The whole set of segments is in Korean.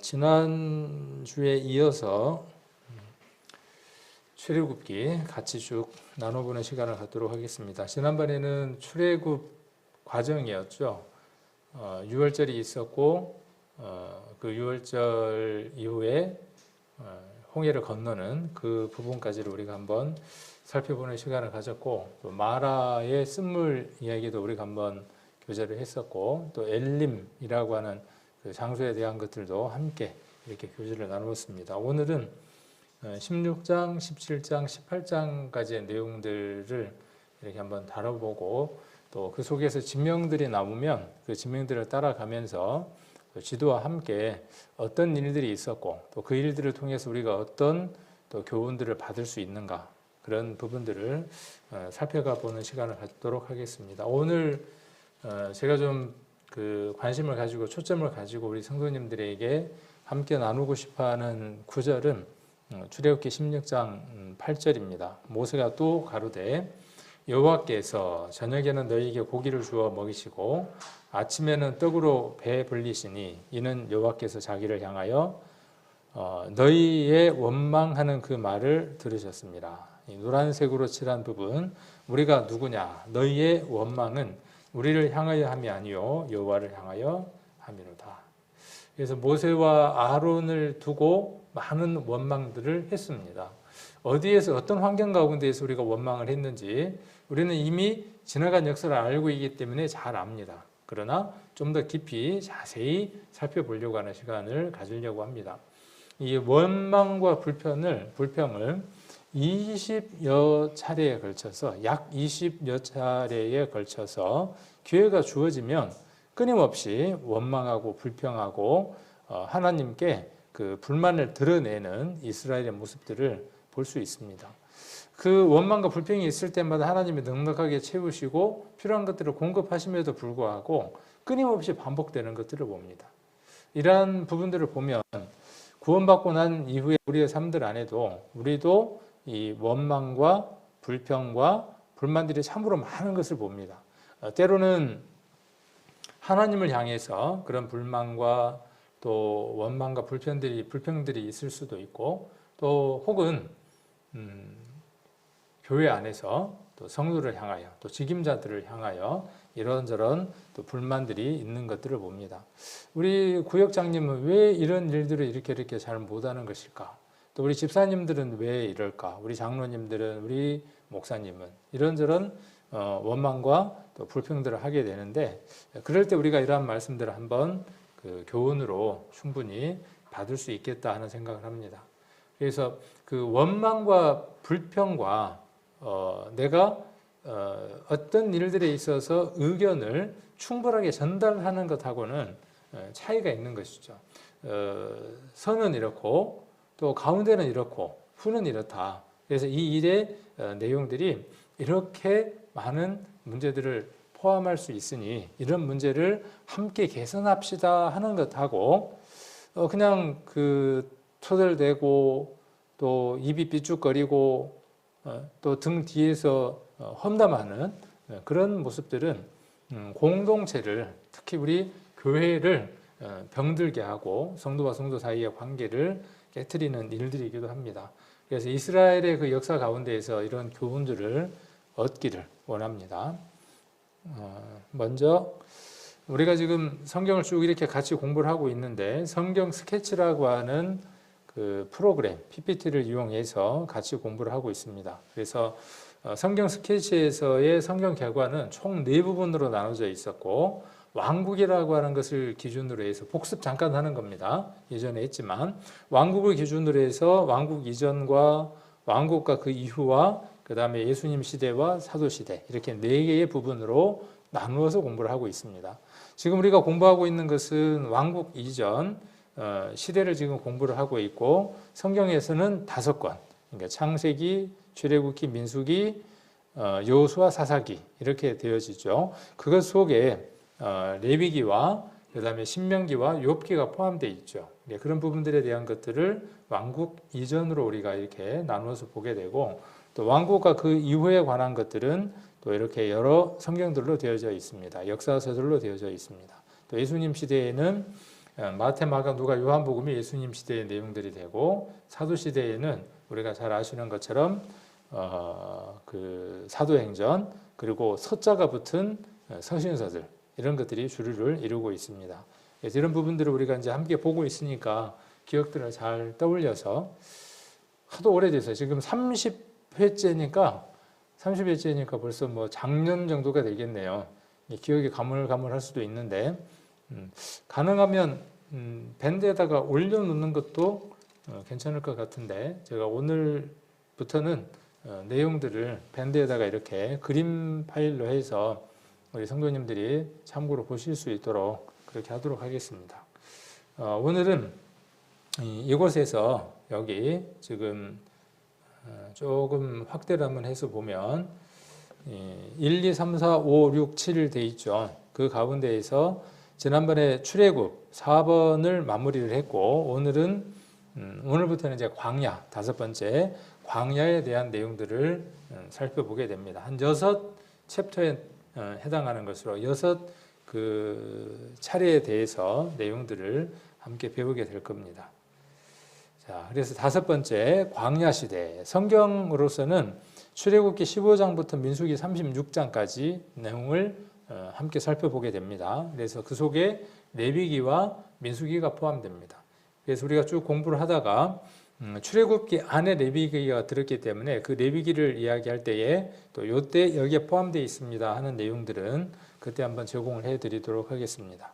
지난주에 이어서 출애굽기 같이 쭉 나눠보는 시간을 갖도록 하겠습니다. 지난번에는 출애굽 과정이었죠. 유월절이 있었고 그 유월절 이후에 홍해를 건너는 그 부분까지를 우리가 한번 살펴보는 시간을 가졌고, 또 마라의 쓴물 이야기도 우리가 한번 교제를 했었고, 또 엘림이라고 하는 그 장소에 대한 것들도 함께 이렇게 교제를 나누었습니다. 오늘은 16장, 17장, 18장까지의 내용들을 이렇게 한번 다뤄보고, 또 그 속에서 지명들이 나오면 그 지명들을 따라가면서 지도와 함께 어떤 일들이 있었고, 또 그 일들을 통해서 우리가 어떤 또 교훈들을 받을 수 있는가, 그런 부분들을 살펴가 보는 시간을 갖도록 하겠습니다. 오늘 제가 좀 그 관심을 가지고 초점을 가지고 우리 성도님들에게 함께 나누고 싶어하는 구절은 출애굽기 16장 8절입니다. 모세가 또 가로되 여호와께서 저녁에는 너희에게 고기를 주어 먹이시고 아침에는 떡으로 배 불리시니 이는 여호와께서 자기를 향하여 너희의 원망하는 그 말을 들으셨습니다. 이 노란색으로 칠한 부분, 우리가 누구냐? 너희의 원망은 우리를 향하여 함이 아니요 여호와를 향하여 함이로다. 그래서 모세와 아론을 두고 많은 원망들을 했습니다. 어디에서 어떤 환경 가운데에서 우리가 원망을 했는지 우리는 이미 지나간 역사를 알고 있기 때문에 잘 압니다. 그러나 좀 더 깊이 자세히 살펴보려고 하는 시간을 가지려고 합니다. 이 원망과 불평을 20여 차례에 걸쳐서, 약 20여 차례에 걸쳐서 기회가 주어지면 끊임없이 원망하고 불평하고 하나님께 그 불만을 드러내는 이스라엘의 모습들을 볼 수 있습니다. 그 원망과 불평이 있을 때마다 하나님이 넉넉하게 채우시고 필요한 것들을 공급하심에도 불구하고 끊임없이 반복되는 것들을 봅니다. 이러한 부분들을 보면 구원받고 난 이후에 우리의 삶들 안에도 우리도 이 원망과 불평과 불만들이 참으로 많은 것을 봅니다. 때로는 하나님을 향해서 그런 불만과 또 원망과 불평들이 있을 수도 있고, 또 혹은 교회 안에서 또 성도를 향하여 또 직임자들을 향하여 이런저런 또 불만들이 있는 것들을 봅니다. 우리 구역장님은 왜 이런 일들을 이렇게 잘 못하는 것일까? 또 우리 집사님들은 왜 이럴까? 우리 장로님들은, 우리 목사님은 이런저런 원망과 또 불평들을 하게 되는데, 그럴 때 우리가 이러한 말씀들을 한번 그 교훈으로 충분히 받을 수 있겠다 하는 생각을 합니다. 그래서 그 원망과 불평과 내가 어떤 일들에 있어서 의견을 충분하게 전달하는 것하고는 차이가 있는 것이죠. 선은 이렇고 또 가운데는 이렇고 후는 이렇다. 그래서 이 일의 내용들이 이렇게 많은 문제들을 포함할 수 있으니 이런 문제를 함께 개선합시다 하는 것하고, 그냥 그 토들대고 또 입이 삐죽거리고 또 등 뒤에서 험담하는 그런 모습들은 공동체를, 특히 우리 교회를 병들게 하고 성도와 성도 사이의 관계를 깨트리는 일들이기도 합니다. 그래서 이스라엘의 그 역사 가운데에서 이런 교훈들을 얻기를 원합니다. 먼저 우리가 지금 성경을 쭉 이렇게 같이 공부를 하고 있는데, 성경 스케치라고 하는 그 프로그램 PPT를 이용해서 같이 공부를 하고 있습니다. 그래서 성경 스케치에서의 성경 결과는 총 4부분으로 나눠져 있었고, 왕국이라고 하는 것을 기준으로 해서 복습 잠깐 하는 겁니다. 예전에 했지만 왕국을 기준으로 해서 왕국 이전과 왕국과 그 이후와 그 다음에 예수님 시대와 사도 시대, 이렇게 4개의 부분으로 나누어서 공부를 하고 있습니다. 지금 우리가 공부하고 있는 것은 왕국 이전 시대를 지금 공부를 하고 있고, 성경에서는 5권, 그러니까 창세기, 출애굽기, 민수기, 여호수아, 사사기 이렇게 되어지죠. 그것 속에 레위기와 그 다음에 신명기와 욥기가 포함되어 있죠. 그런 부분들에 대한 것들을 왕국 이전으로 우리가 이렇게 나누어서 보게 되고, 또 왕국과 그 이후에 관한 것들은 또 이렇게 여러 성경들로 되어져 있습니다. 역사서들로 되어져 있습니다. 또 예수님 시대에는 마태, 마가, 누가, 요한복음이 예수님 시대의 내용들이 되고 사도 시대에는 우리가 잘 아시는 것처럼 그 사도행전 그리고 서자가 붙은 서신서들 이런 것들이 주류를 이루고 있습니다. 그래서 이런 부분들을 우리가 이제 함께 보고 있으니까 기억들을 잘 떠올려서 하도 오래돼서 지금 30회째니까 벌써 뭐 작년 정도가 되겠네요. 기억이 가물가물할 수도 있는데 가능하면 밴드에다가 올려놓는 것도 괜찮을 것 같은데 제가 오늘부터는 내용들을 밴드에다가 이렇게 그림 파일로 해서 우리 성도님들이 참고로 보실 수 있도록 그렇게 하도록 하겠습니다. 오늘은 이곳에서 여기 지금 조금 확대를 한번 해서 보면 1, 2, 3, 4, 5, 6, 7 돼 있죠. 그 가운데에서 지난번에 출애굽 4번을 마무리를 했고 오늘부터는 이제 광야 5번째 광야에 대한 내용들을 살펴보게 됩니다. 한 6챕터에 해당하는 것으로 6 차례에 대해서 내용들을 함께 배우게 될 겁니다. 자, 그래서 5번째 광야 시대 성경으로서는 출애굽기 15장부터 민수기 36장까지 내용을 함께 살펴보게 됩니다. 그래서 그 속에 레위기와 민수기가 포함됩니다. 그래서 우리가 쭉 공부를 하다가 출애굽기 안에 레위기가 들었기 때문에 그 레위기를 이야기할 때에 또 요때 여기에 포함되어 있습니다 하는 내용들은 그때 한번 제공을 해드리도록 하겠습니다.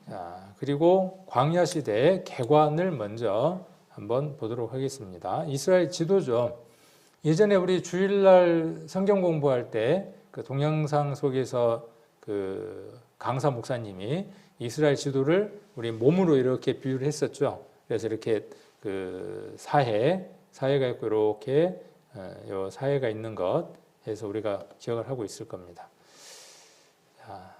자, 그리고 광야 시대의 개관을 먼저 한번 보도록 하겠습니다. 이스라엘 지도죠. 예전에 우리 주일날 성경 공부할 때 그 동영상 속에서 그 강사 목사님이 이스라엘 지도를 우리 몸으로 이렇게 비유를 했었죠. 그래서 이렇게 그 사해가 있고 이렇게 요 사해가 있는 것 해서 우리가 기억을 하고 있을 겁니다. 자,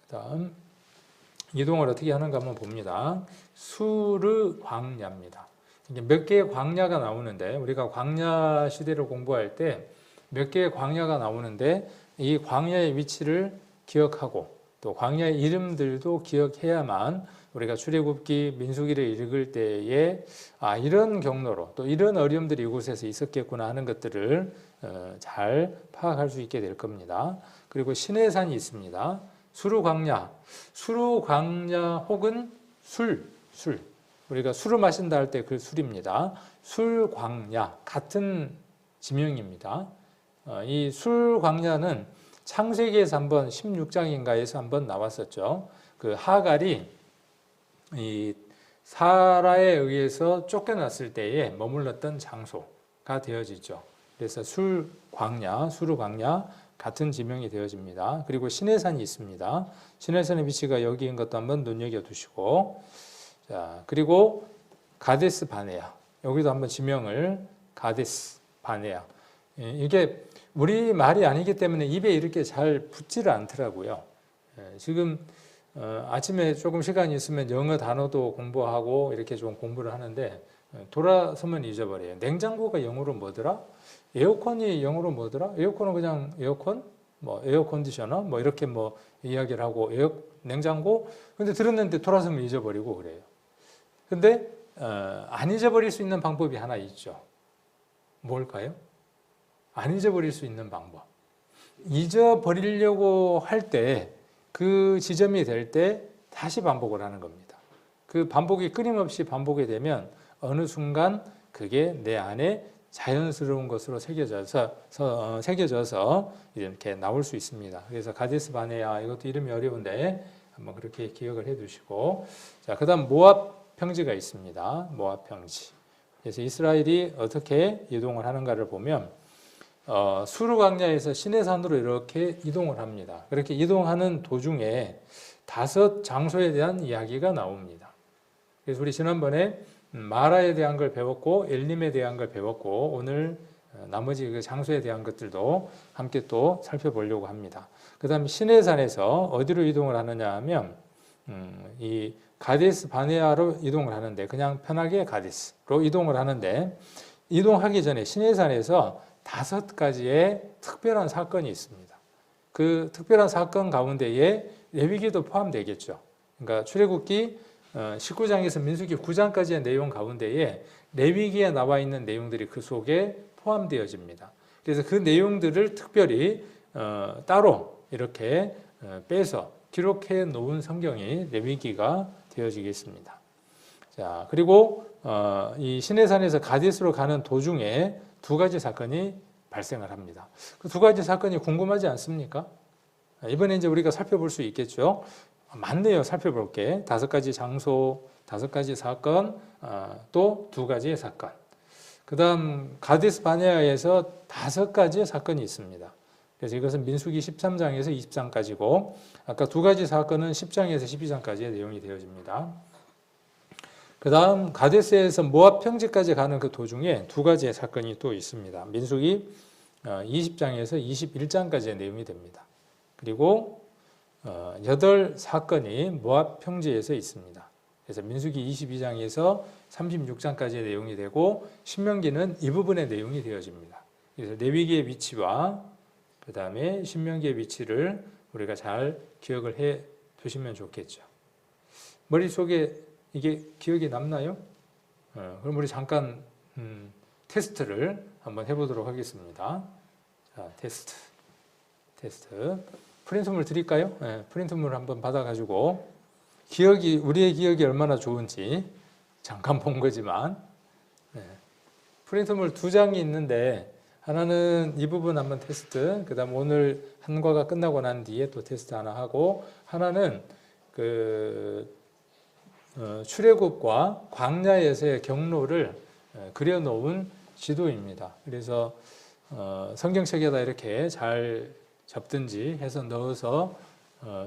그다음 이동을 어떻게 하는가 한번 봅니다. 수르 광야입니다. 몇 개의 광야가 나오는데 우리가 광야 시대를 공부할 때 몇 개의 광야가 나오는데 이 광야의 위치를 기억하고 또 광야의 이름들도 기억해야만 우리가 출애굽기 민수기를 읽을 때에 이런 경로로 또 이런 어려움들이 이곳에서 있었겠구나 하는 것들을 잘 파악할 수 있게 될 겁니다. 그리고 시내산이 있습니다. 수르광야 혹은 술 우리가 술을 마신다 할 때 그 술입니다. 술광야 같은 지명입니다. 이 술광야는 창세기에서 한번 16장인가에서 한번 나왔었죠. 그 하갈이 이 사라에 의해서 쫓겨났을 때에 머물렀던 장소가 되어지죠. 그래서 수르광야 같은 지명이 되어집니다. 그리고 시내산이 있습니다. 시내산의 위치가 여기인 것도 한번 눈여겨두시고, 자, 그리고 가데스 바네아, 여기도 한번 지명을 가데스 바네아. 이게 우리 말이 아니기 때문에 입에 이렇게 잘 붙지를 않더라고요. 지금 아침에 조금 시간이 있으면 영어 단어도 공부하고 이렇게 좀 공부를 하는데 돌아서면 잊어버려요. 냉장고가 영어로 뭐더라? 에어컨이 영어로 뭐더라? 에어컨은 그냥 에어컨? 뭐 에어컨디셔너? 뭐 이렇게 뭐 이야기를 하고 냉장고? 근데 들었는데 돌아서면 잊어버리고 그래요. 근데 안 잊어버릴 수 있는 방법이 하나 있죠. 뭘까요? 안 잊어버릴 수 있는 방법. 잊어버리려고 할 때 그 지점이 될 때 다시 반복을 하는 겁니다. 그 반복이 끊임없이 반복이 되면 어느 순간 그게 내 안에 자연스러운 것으로 새겨져서 이렇게 나올 수 있습니다. 그래서 가데스 바네아 이것도 이름이 어려운데 한번 그렇게 기억을 해두시고, 자, 그다음 모압 평지가 있습니다. 모압 평지. 그래서 이스라엘이 어떻게 이동을 하는가를 보면 수르 광야에서 시내산으로 이렇게 이동을 합니다. 그렇게 이동하는 도중에 5 장소에 대한 이야기가 나옵니다. 그래서 우리 지난번에 마라에 대한 걸 배웠고 엘림에 대한 걸 배웠고 오늘 나머지 그 장소에 대한 것들도 함께 또 살펴보려고 합니다. 그 다음에 시내산에서 어디로 이동을 하느냐 하면 이 가데스 바네아로 이동을 하는데 그냥 편하게 가데스로 이동을 하는데 이동하기 전에 시내산에서 5가지의 특별한 사건이 있습니다. 그 특별한 사건 가운데에 레위기도 포함되겠죠. 그러니까 출애굽기 19장에서 민수기 9장까지의 내용 가운데에 레위기에 나와 있는 내용들이 그 속에 포함되어집니다. 그래서 그 내용들을 특별히 따로 이렇게 빼서 기록해 놓은 성경이 레위기가 되어지겠습니다. 자, 그리고 이 시내산에서 가데스로 가는 도중에 두 가지 사건이 발생을 합니다. 그 두 가지 사건이 궁금하지 않습니까? 이번에 이제 우리가 살펴볼 수 있겠죠. 많네요. 살펴볼 게 5가지 장소, 5가지 사건, 또 2가지의 사건. 그다음 가데스 바네아에서 5가지의 사건이 있습니다. 그래서 이것은 민수기 13장에서 20장까지고 아까 2가지 사건은 10장에서 12장까지의 내용이 되어집니다. 그 다음 가데스에서 모압 평지까지 가는 그 도중에 2가지의 사건이 또 있습니다. 민수기 20장에서 21장까지의 내용이 됩니다. 그리고 8사건이 모압 평지에서 있습니다. 그래서 민수기 22장에서 36장까지의 내용이 되고 신명기는 이 부분의 내용이 되어집니다. 그래서 레위기의 위치와 그 다음에 신명기의 위치를 우리가 잘 기억을 해 두시면 좋겠죠. 머릿속에 이게 기억이 남나요? 그럼 우리 잠깐 테스트를 한번 해보도록 하겠습니다. 자, 테스트. 프린트물 드릴까요? 네, 프린트물 한번 받아가지고 우리의 기억이 얼마나 좋은지 잠깐 본 거지만 프린트물 2장이 있는데 하나는 이 부분 한번 테스트, 그 다음 오늘 한과가 끝나고 난 뒤에 또 테스트 하나 하고 하나는 출애굽과 광야에서의 경로를 그려놓은 지도입니다. 그래서 성경책에다 이렇게 잘 접든지 해서 넣어서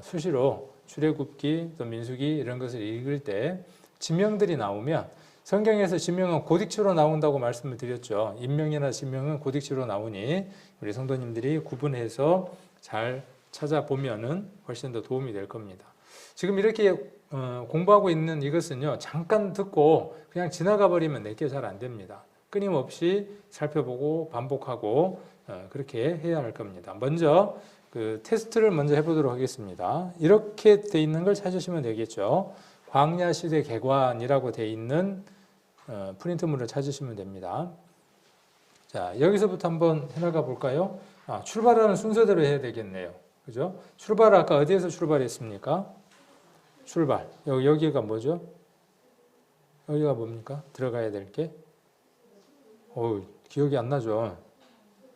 수시로 출애굽기 또 민수기 이런 것을 읽을 때 지명들이 나오면 성경에서 지명은 고딕체로 나온다고 말씀을 드렸죠. 인명이나 지명은 고딕체로 나오니 우리 성도님들이 구분해서 잘 찾아보면은 훨씬 더 도움이 될 겁니다. 지금 이렇게 공부하고 있는 이것은요, 잠깐 듣고 그냥 지나가 버리면 내게 잘 안 됩니다. 끊임없이 살펴보고 반복하고 그렇게 해야 할 겁니다. 먼저 그 테스트를 먼저 해보도록 하겠습니다. 이렇게 돼 있는 걸 찾으시면 되겠죠. 광야 시대 개관이라고 돼 있는 프린트물을 찾으시면 됩니다. 자, 여기서부터 한번 해나가 볼까요? 출발하는 순서대로 해야 되겠네요. 그죠? 출발을 아까 어디에서 출발했습니까? 출발. 여기가 뭐죠? 여기가 뭡니까? 들어가야 될 게? 기억이 안 나죠?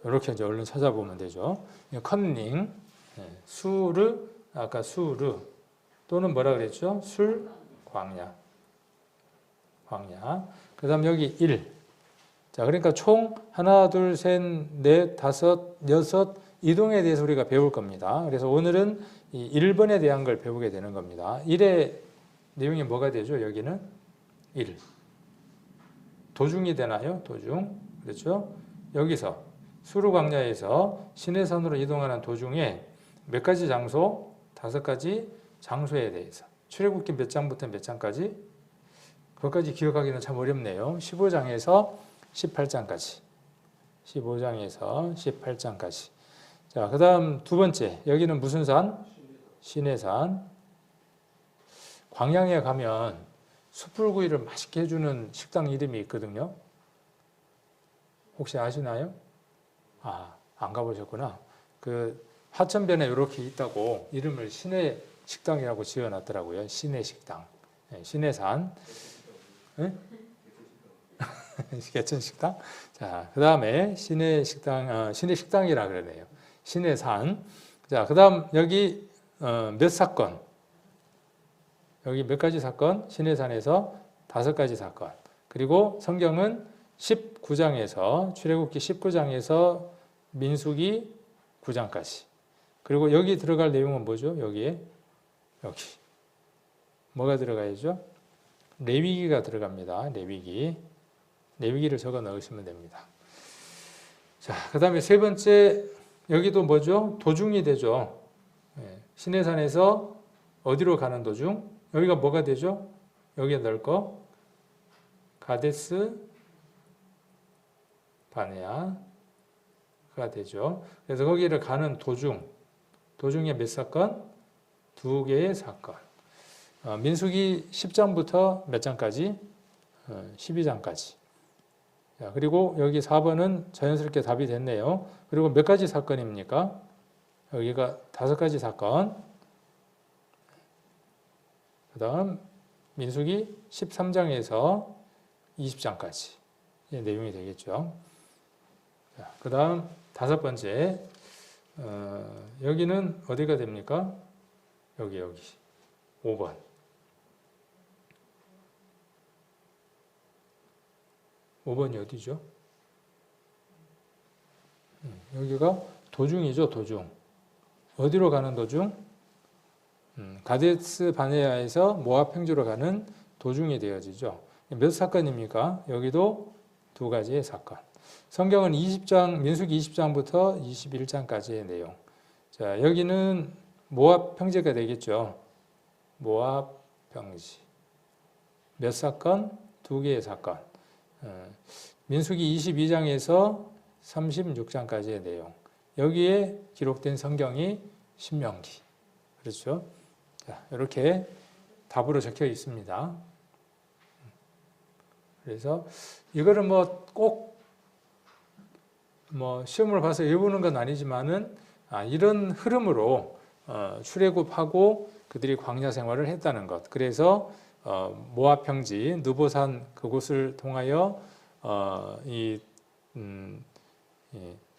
이렇게 이제 얼른 찾아보면 되죠. 컨닝, 수르, 아까 수르, 또는 뭐라 그랬죠? 술, 광야. 그 다음 여기 1. 자, 그러니까 총 하나, 둘, 셋, 넷, 다섯, 여섯 이동에 대해서 우리가 배울 겁니다. 그래서 오늘은 이 1번에 대한 걸 배우게 되는 겁니다. 1의 내용이 뭐가 되죠? 여기는 1. 도중이 되나요? 도중. 그렇죠? 여기서 수르광야에서 시내산으로 이동하는 도중에 몇 가지 장소? 5가지 장소에 대해서. 출애굽기 몇 장부터 몇 장까지? 그것까지 기억하기는 참 어렵네요. 15장에서 18장까지. 15장에서 18장까지. 자, 그 다음 2번째. 여기는 무슨 산? 시내산. 광양에 가면 숯불구이를 맛있게 해주는 식당 이름이 있거든요. 혹시 아시나요? 안 가보셨구나. 그 하천변에 이렇게 있다고 이름을 시내식당이라고 지어놨더라고요. 시내식당. 시내산. 네? 개천식당. 자, 그 다음에 시내식당이라 그러네요. 시내산. 자, 그 다음 여기 몇 사건? 여기 몇 가지 사건? 시내산에서 5가지 사건. 그리고 성경은 19장에서 출애굽기 19장에서 민수기 9장까지. 그리고 여기 들어갈 내용은 뭐죠? 여기 뭐가 들어가야죠? 레위기가 들어갑니다. 레위기를 적어 넣으시면 됩니다. 자, 그 다음에 3번째 여기도 뭐죠? 도중이 되죠. 시내산에서 어디로 가는 도중? 여기가 뭐가 되죠? 여기에 넣을 거 가데스 바네아가 되죠. 그래서 거기를 가는 도중 도중에 몇 사건? 2개의 사건. 민수기 10장부터 몇 장까지? 12장까지. 자, 그리고 여기 4번은 자연스럽게 답이 됐네요. 그리고 몇 가지 사건입니까? 여기가 5가지 사건. 그 다음 민수기 13장에서 20장까지 내용이 되겠죠. 그 다음 5번째, 여기는 어디가 됩니까? 여기 5번. (5번이) 어디죠? 여기가 도중이죠. 도중. 어디로 가는 도중? 가데스 바네아에서 모압 평지로 가는 도중이 되어지죠. 몇 사건입니까? 여기도 2가지의 사건. 성경은 20장, 민수기 20장부터 21장까지의 내용. 자, 여기는 모압 평지가 되겠죠. 모압 평지. 몇 사건? 2개의 사건. 민수기 22장에서 36장까지의 내용. 여기에 기록된 성경이 신명기. 그렇죠? 자, 이렇게 답으로 적혀 있습니다. 그래서 이거를 꼭 시험을 봐서 외우는 건 아니지만은 이런 흐름으로 출애굽하고 그들이 광야 생활을 했다는 것. 그래서 모압 평지 느보산 그곳을 통하여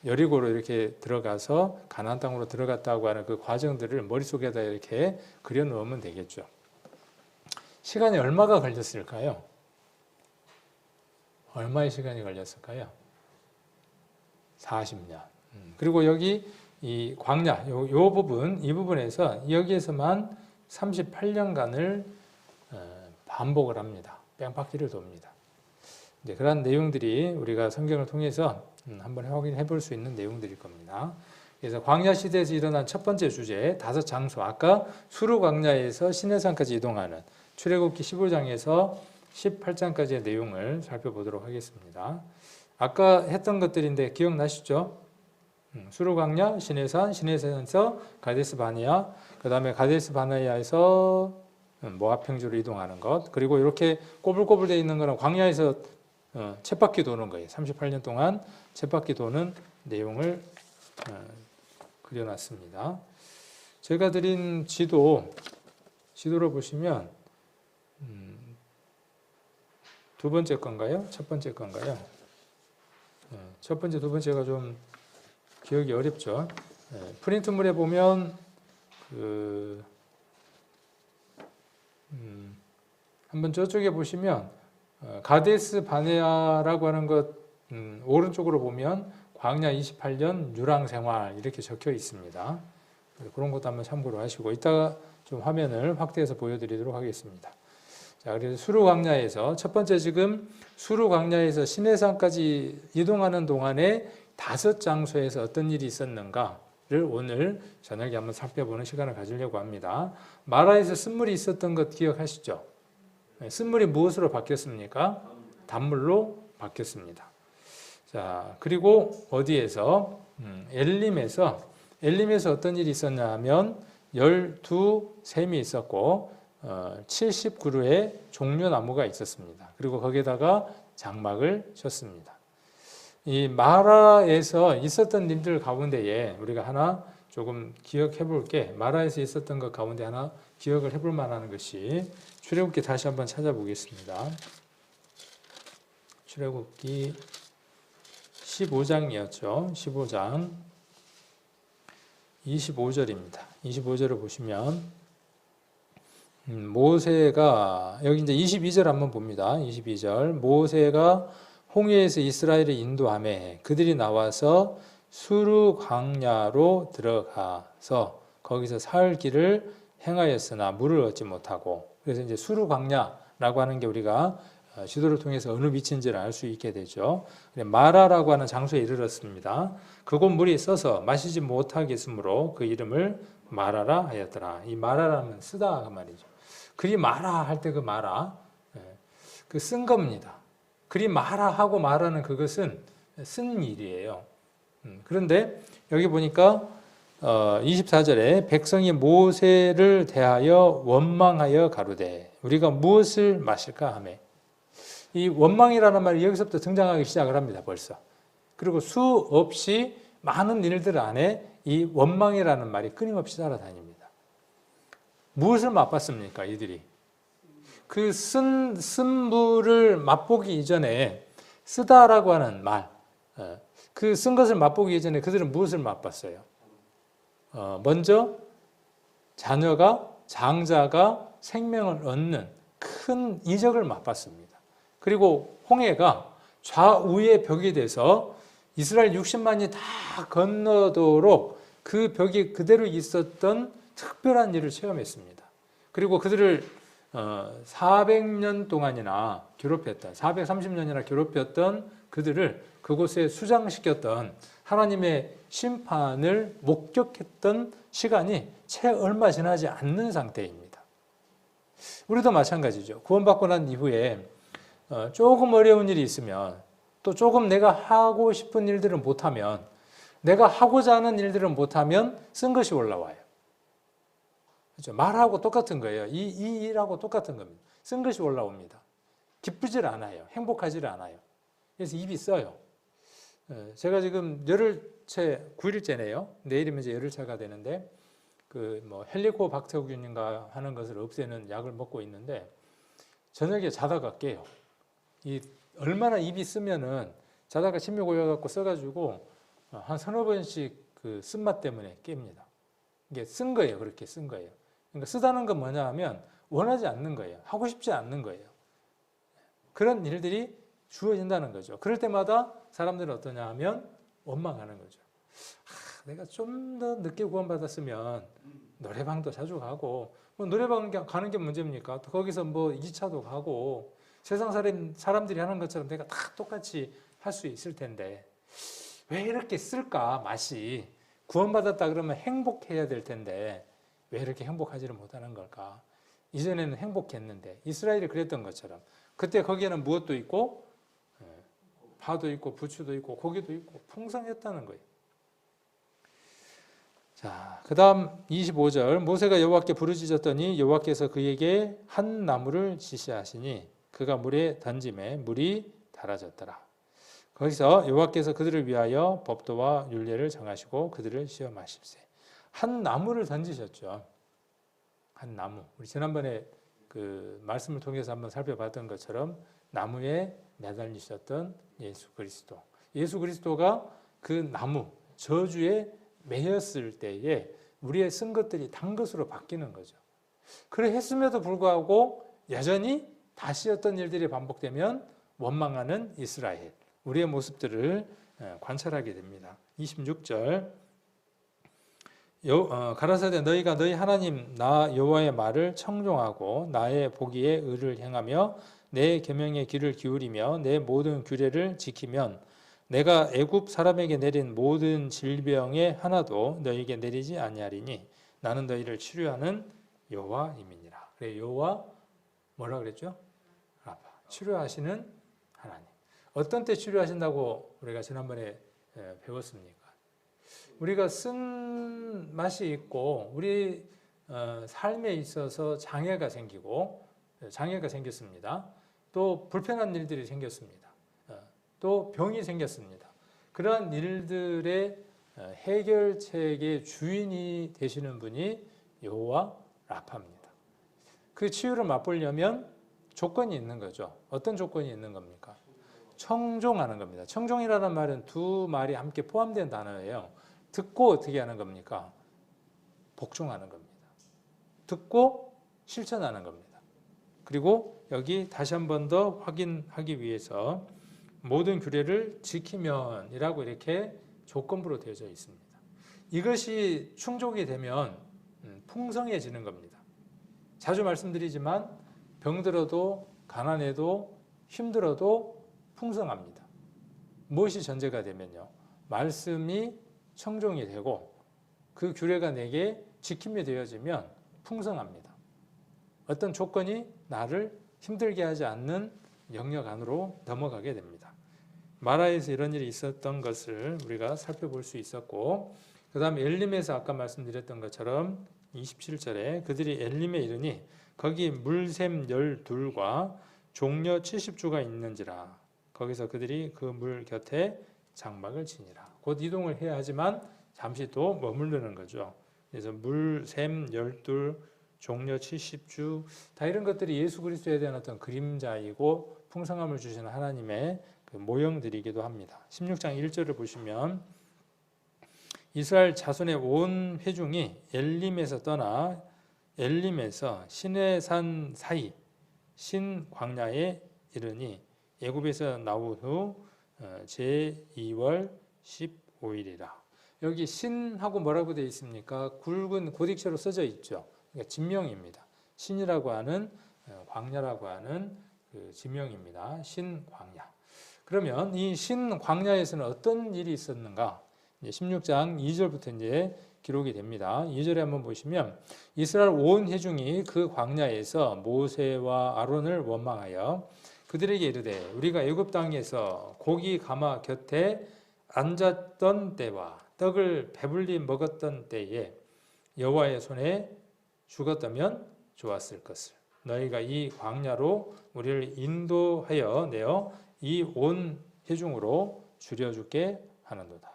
여리고로 이렇게 들어가서 가나안 땅으로 들어갔다고 하는 그 과정들을 머릿속에다 이렇게 그려 놓으면 되겠죠. 시간이 얼마가 걸렸을까요? 얼마의 시간이 걸렸을까요? 40년. 그리고 여기 이 광야 요 부분, 이 부분에서 여기에서만 38년간을 반복을 합니다. 뺑바퀴를 돕니다. 이제 그런 내용들이 우리가 성경을 통해서 한번 확인해 볼 수 있는 내용들일 겁니다. 그래서 광야 시대에서 일어난 첫 번째 주제, 5장소. 아까 수르 광야에서 시내산까지 이동하는 출애굽기 15장에서 18장까지의 내용을 살펴보도록 하겠습니다. 아까 했던 것들인데 기억나시죠? 수르 광야, 시내산, 시내산에서 가데스 바네아, 그 다음에 가데스 바네아에서 모압 평지로 이동하는 것, 그리고 이렇게 꼬불꼬불 되어 있는 거는 광야에서 쳇바퀴 도는 거예요. 38년 동안 쳇바퀴 도는 내용을 그려놨습니다. 제가 드린 지도를 보시면 두 번째 건가요? 첫 번째 건가요? 첫 번째, 두 번째가 좀 기억이 어렵죠. 프린트물에 보면 한번 저쪽에 보시면 가데스 바네아라고 하는 것 오른쪽으로 보면 광야 28년 유랑 생활 이렇게 적혀 있습니다. 그런 것도 한번 참고로 하시고 이따가 좀 화면을 확대해서 보여드리도록 하겠습니다. 자, 그래서 수르 광야에서 첫 번째 지금 수르 광야에서 시내산까지 이동하는 동안에 5장소에서 어떤 일이 있었는가를 오늘 저녁에 한번 살펴보는 시간을 가지려고 합니다. 마라에서 쓴물이 있었던 것 기억하시죠? 쓴물이 무엇으로 바뀌었습니까? 단물로 바뀌었습니다. 자, 그리고 어디에서? 엘림에서 어떤 일이 있었냐 하면 12샘이 있었고 70그루의 종려나무가 있었습니다. 그리고 거기에다가 장막을 쳤습니다. 이 마라에서 있었던 일들 가운데에 우리가 하나 조금 기억해 볼게. 마라에서 있었던 것 가운데 하나 기억을 해볼 만한 것이 출애굽기 다시 한번 찾아보겠습니다. 출애굽기 15장이었죠. 15장 25절입니다. 25절을 보시면 모세가 여기 이제 22절 한번 봅니다. 22절 모세가 홍해에서 이스라엘을 인도하매 그들이 나와서 수르 광야로 들어가서 거기서 사흘 길을 행하였으나 물을 얻지 못하고 그래서 이제 수르 광야라고 하는 게 우리가 지도를 통해서 어느 위치인지를 알 수 있게 되죠. 마라라고 하는 장소에 이르렀습니다. 그곳 물이 써서 마시지 못하겠으므로 그 이름을 마라라 하였더라. 이 마라라는 쓰다 그 말이죠. 그리 마라 할 때 그 마라 그 쓴 겁니다. 그리 마라 하고 말하는 그것은 쓴 일이에요. 그런데 여기 보니까 24절에 백성이 모세를 대하여 원망하여 가로되 우리가 무엇을 마실까 하며 이 원망이라는 말이 여기서부터 등장하기 시작을 합니다. 벌써. 그리고 수없이 많은 일들 안에 이 원망이라는 말이 끊임없이 따라다닙니다. 무엇을 맛봤습니까? 이들이. 그 쓴 물을 맛보기 이전에 쓰다라고 하는 말, 그 쓴 것을 맛보기 이전에 그들은 무엇을 맛봤어요? 먼저 장자가 생명을 얻는 큰 이적을 맛봤습니다. 그리고 홍해가 좌우의 벽이 돼서 이스라엘 60만이 다 건너도록 그 벽이 그대로 있었던 특별한 일을 체험했습니다. 그리고 그들을 400년 동안이나 괴롭혔던 430년이나 괴롭혔던 그들을 그곳에 수장시켰던 하나님의 심판을 목격했던 시간이 채 얼마 지나지 않는 상태입니다. 우리도 마찬가지죠. 구원받고 난 이후에 조금 어려운 일이 있으면 또 조금 내가 하고 싶은 일들을 못하면 내가 하고자 하는 일들을 못하면 쓴 것이 올라와요. 그렇죠? 말하고 똑같은 거예요. 이 일하고 똑같은 겁니다. 쓴 것이 올라옵니다. 기쁘질 않아요. 행복하지 않아요. 그래서 입이 써요. 제가 지금 열흘째, 9일째네요. 내일이면 이제 열흘차가 되는데 헬리코박터균인가 하는 것을 없애는 약을 먹고 있는데 저녁에 자다가 깨요. 얼마나 입이 쓰면은 자다가 침이 고여갖고 써가지고 한 서너 번씩 그 쓴맛 때문에 깹니다. 이게 쓴 거예요. 그렇게 쓴 거예요. 그러니까 쓰다는 건 뭐냐 하면 원하지 않는 거예요. 하고 싶지 않는 거예요. 그런 일들이 주어진다는 거죠. 그럴 때마다 사람들은 어떠냐 하면 원망하는 거죠. 내가 좀 더 늦게 구원받았으면 노래방도 자주 가고 노래방 가는 게 문제입니까? 또 거기서 2차도 가고 세상 사람들이 하는 것처럼 내가 다 똑같이 할 수 있을 텐데 왜 이렇게 쓸까? 맛이 구원받았다 그러면 행복해야 될 텐데 왜 이렇게 행복하지를 못하는 걸까? 이전에는 행복했는데 이스라엘이 그랬던 것처럼 그때 거기에는 무엇도 있고 파도 있고 부추도 있고 고기도 있고 풍성했다는 거예요. 자, 그 다음 25절 모세가 여호와께 부르짖었더니 여호와께서 그에게 한 나무를 지시하시니 그가 물에 던짐에 물이 달아졌더라. 거기서 여호와께서 그들을 위하여 법도와 율례를 정하시고 그들을 시험하십세. 한 나무를 던지셨죠. 한 나무. 우리 지난번에 그 말씀을 통해서 한번 살펴봤던 것처럼 나무에 매달리셨던 예수 그리스도. 예수 그리스도가 그 나무 저주에 매였을 때에 우리의 쓴 것들이 단 것으로 바뀌는 거죠. 그래 했음에도 불구하고 여전히 다시 어떤 일들이 반복되면 원망하는 이스라엘. 우리의 모습들을 관찰하게 됩니다. 26절 가라사대 너희가 너희 하나님 나 여호와의 말을 청종하고 나의 보기에 의를 행하며 내 계명의 귀를 기울이며 내 모든 규례를 지키면 내가 애굽 사람에게 내린 모든 질병의 하나도 너희에게 내리지 아니하리니 나는 너희를 치료하는 여호와임이니라. 그래 여호와 뭐라 그랬죠? 라파. 치료하시는 하나님. 어떤 때 치료하신다고 우리가 지난번에 배웠습니까? 우리가 쓴 맛이 있고 우리 삶에 있어서 장애가 생겼습니다. 또 불편한 일들이 생겼습니다. 또 병이 생겼습니다. 그러한 일들의 해결책의 주인이 되시는 분이 여호와 라파입니다. 그 치유를 맛보려면 조건이 있는 거죠. 어떤 조건이 있는 겁니까? 청종하는 겁니다. 청종이라는 말은 두 말이 함께 포함된 단어예요. 듣고 어떻게 하는 겁니까? 복종하는 겁니다. 듣고 실천하는 겁니다. 그리고 여기 다시 한 번 더 확인하기 위해서 모든 규례를 지키면이라고 이렇게 조건부로 되어져 있습니다. 이것이 충족이 되면 풍성해지는 겁니다. 자주 말씀드리지만 병들어도 가난해도 힘들어도 풍성합니다. 무엇이 전제가 되면요. 말씀이 청종이 되고 그 규례가 내게 지킴이 되어지면 풍성합니다. 어떤 조건이 나를 힘들게 하지 않는 영역 안으로 넘어가게 됩니다. 마라에서 이런 일이 있었던 것을 우리가 살펴볼 수 있었고 그 다음 엘림에서 아까 말씀드렸던 것처럼 27절에 그들이 엘림에 이르니 거기 물샘 12과 종려 70주가 있는지라. 거기서 그들이 그 물 곁에 장막을 치니라. 곧 이동을 해야 하지만 잠시 또 머무르는 거죠. 그래서 물샘 12, 종려 70주 다 이런 것들이 예수 그리스도에 대한 어떤 그림자이고 풍성함을 주시는 하나님의 그 모형들이기도 합니다. 16장 1절을 보시면 이스라엘 자손의 온 회중이 엘림에서 떠나 엘림에서 시내산 사이 신 광야에 이르니 애굽에서 나온 후 제2월 15일이라. 여기 신하고 뭐라고 되어 있습니까? 굵은 고딕체로 써져 있죠. 그러니까 진명입니다. 신이라고 하는 광야라고 하는 그 지명입니다. 신광야. 그러면 이 신광야에서는 어떤 일이 있었는가? 16장 2절부터 이제 기록이 됩니다. 2절에 한번 보시면 이스라엘 온 회중이 그 광야에서 모세와 아론을 원망하여 그들에게 이르되 우리가 애굽 땅에서 고기 가마 곁에 앉았던 때와 떡을 배불리 먹었던 때에 여호와의 손에 죽었다면 좋았을 것을 너희가 이 광야로 우리를 인도하여 내어 이 온 회중으로 줄여주게 하는도다.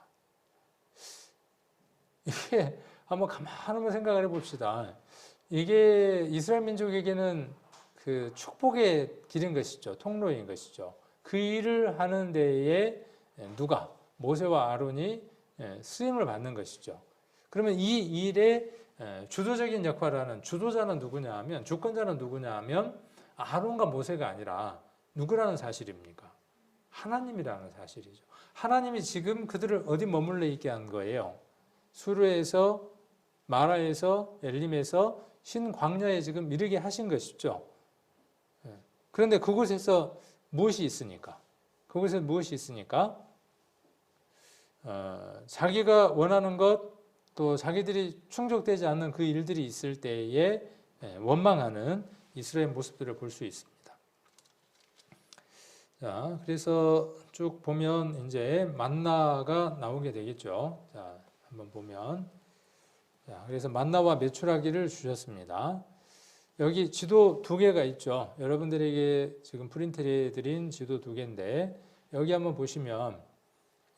이게 한번 가만히 생각을 해봅시다. 이게 이스라엘 민족에게는 그 축복의 길인 것이죠. 통로인 것이죠. 그 일을 하는 데에 누가 모세와 아론이 쓰임을 받는 것이죠. 그러면 이 일에 주도적인 역할을 하는 주도자는 누구냐 하면 주권자는 누구냐 하면 아론과 모세가 아니라 누구라는 사실입니까? 하나님이라는 사실이죠. 하나님이 지금 그들을 어디 머물러 있게 한 거예요? 수르에서 마라에서 엘림에서 신광야에 지금 이르게 하신 것이죠. 그런데 그곳에서 무엇이 있으니까? 그곳에 무엇이 있으니까? 자기가 원하는 것, 또 자기들이 충족되지 않는 그 일들이 있을 때에 원망하는 이스라엘 모습들을 볼 수 있습니다. 자, 그래서 쭉 보면 이제 만나가 나오게 되겠죠. 자, 한번 보면. 자, 그래서 만나와 메추라기를 주셨습니다. 여기 지도 두 개가 있죠. 여러분들에게 지금 프린트해 드린 지도 두 개인데 여기 한번 보시면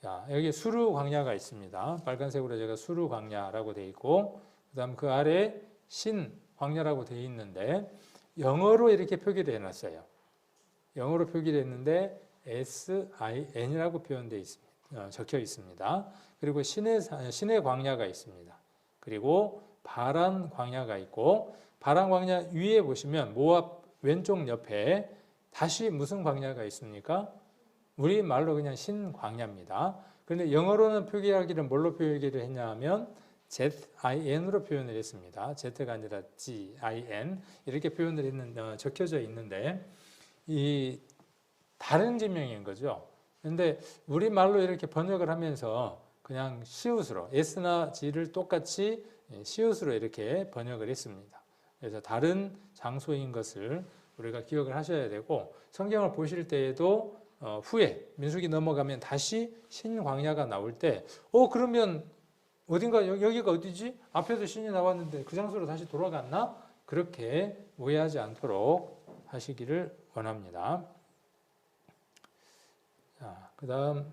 자, 여기 수르 광야가 있습니다. 빨간색으로 제가 수르 광야라고 되어 있고 그다음 그 아래 신 광야라고 되어 있는데 영어로 이렇게 표기를 해놨어요. 영어로 표기를 했는데 SIN이라고 표현되어 있습니다. 적혀 있습니다. 그리고 신의 광야가 있습니다. 그리고 바란 광야가 있고 바란 광야 위에 보시면 모압 왼쪽 옆에 다시 무슨 광야가 있습니까? 우리 말로 그냥 신광야입니다. 그런데 영어로는 표기하기를 뭘로 표기를 했냐 하면 ZIN으로 표현을 했습니다. Z가 아니라 GIN 이렇게 표현을 했는 적혀져 있는데 이 다른 지명인 거죠. 그런데 우리 말로 이렇게 번역을 하면서 그냥 시옷으로 S나 G를 똑같이 시옷으로 이렇게 번역을 했습니다. 그래서 다른 장소인 것을 우리가 기억을 하셔야 되고 성경을 보실 때에도 후에 민수기 넘어가면 다시 신광야가 나올 때 그러면 어딘가 여기가 어디지? 앞에도 신이 나왔는데 그 장소로 다시 돌아갔나? 그렇게 오해하지 않도록 하시기를 원합니다. 자, 그 다음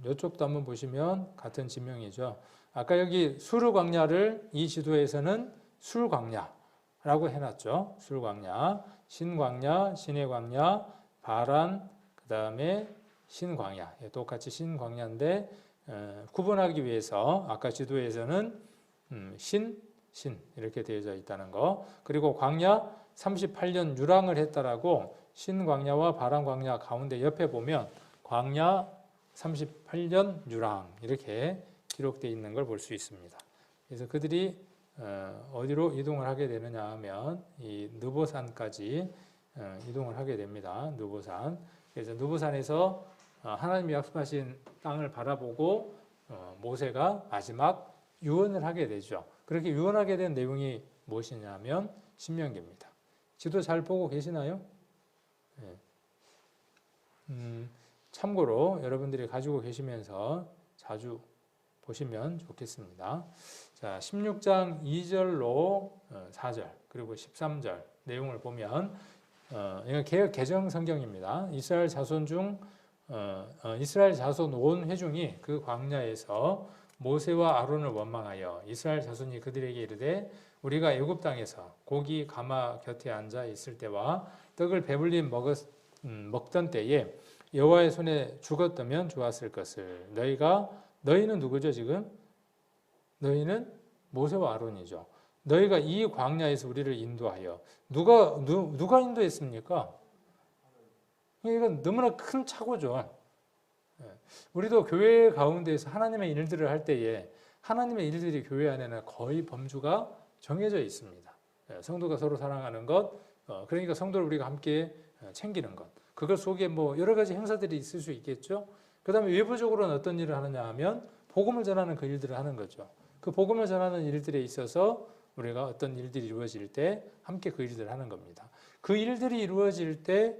이쪽도 한번 보시면 같은 지명이죠. 아까 여기 수르 광야를 이 지도에서는 술광야라고 해놨죠. 술광야, 신광야, 신의 광야, 바란, 그 다음에 신광야. 똑같이 신광야인데 구분하기 위해서 아까 지도에서는 신 이렇게 되어져 있다는 거. 그리고 광야 38년 유랑을 했다라고 신광야와 바란광야 가운데 옆에 보면 광야 38년 유랑 이렇게 기록되어 있는 걸 볼 수 있습니다. 그래서 그들이 어디로 이동을 하게 되느냐 하면 이 느보산까지 이동을 하게 됩니다. 느보산. 그래서 느보산에서 하나님이 약속하신 땅을 바라보고 모세가 마지막 유언을 하게 되죠. 그렇게 유언하게 된 내용이 무엇이냐면 신명기입니다. 지도 잘 보고 계시나요? 참고로 여러분들이 가지고 계시면서 자주 보시면 좋겠습니다. 자, 16장 2절로 4절 그리고 13절 내용을 보면 이건 개역 개정 성경입니다. 이스라엘 자손 온 회중이 그 광야에서 모세와 아론을 원망하여 이스라엘 자손이 그들에게 이르되 우리가 애굽 땅에서 고기 가마 곁에 앉아 있을 때와 떡을 배불리 먹던 때에 여호와의 손에 죽었다면 좋았을 것을. 너희는 누구죠 지금? 너희는 모세와 아론이죠. 너희가 이 광야에서 우리를 인도하여 누가 인도했습니까? 이건 너무나 큰 착오죠. 우리도 교회 가운데에서 하나님의 일들을 할 때에 하나님의 일들이 교회 안에는 거의 범주가 정해져 있습니다. 성도가 서로 사랑하는 것, 그러니까 성도를 우리가 함께 챙기는 것. 그것 속에 뭐 여러 가지 행사들이 있을 수 있겠죠. 그 다음에 외부적으로는 어떤 일을 하느냐 하면 복음을 전하는 그 일들을 하는 거죠. 그 복음을 전하는 일들에 있어서 우리가 어떤 일들이 이루어질 때 함께 그 일들을 하는 겁니다. 그 일들이 이루어질 때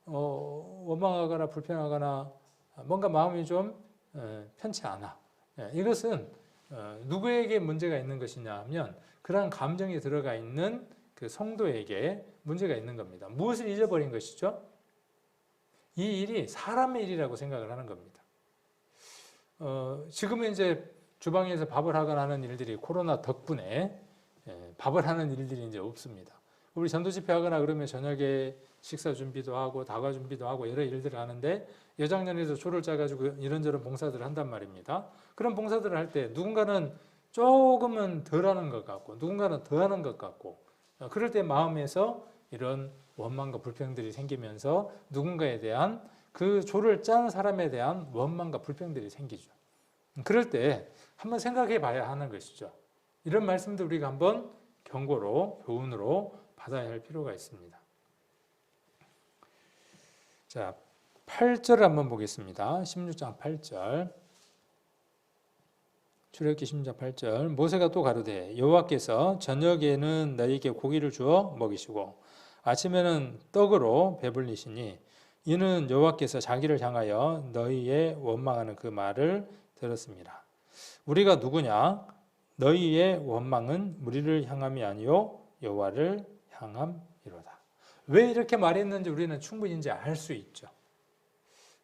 원망하거나 불평하거나 뭔가 마음이 좀 편치 않아. 이것은 누구에게 문제가 있는 것이냐 하면 그러한 감정이 들어가 있는 그 성도에게 문제가 있는 겁니다. 무엇을 잊어버린 것이죠? 이 일이 사람의 일이라고 생각을 하는 겁니다. 지금은 이제 주방에서 밥을 하거나 하는 일들이 코로나 덕분에 밥을 하는 일들이 이제 없습니다. 우리 전도 집회 하거나 그러면 저녁에 식사 준비도 하고 다과 준비도 하고 여러 일들을 하는데 여장년에서 조를 짜가지고 이런저런 봉사들을 한단 말입니다. 그런 봉사들을 할 때 누군가는 조금은 덜 하는 것 같고 누군가는 더 하는 것 같고 그럴 때 마음에서 이런 원망과 불평들이 생기면서 누군가에 대한 그 조를 짠 사람에 대한 원망과 불평들이 생기죠. 그럴 때 한번 생각해 봐야 하는 것이죠. 이런 말씀들 우리가 한번 경고로, 교훈으로 받아야 할 필요가 있습니다. 자, 8절을 한번 보겠습니다. 16장 8절. 출애굽기 16장 8절. 모세가 또 가로되 여호와께서 저녁에는 너희에게 고기를 주어 먹이시고 아침에는 떡으로 배불리시니 이는 여호와께서 자기를 향하여 너희의 원망하는 그 말을 들었습니다. 우리가 누구냐? 너희의 원망은 우리를 향함이 아니요 여호와를 향함이로다. 왜 이렇게 말했는지 우리는 충분히 이제 알 수 있죠.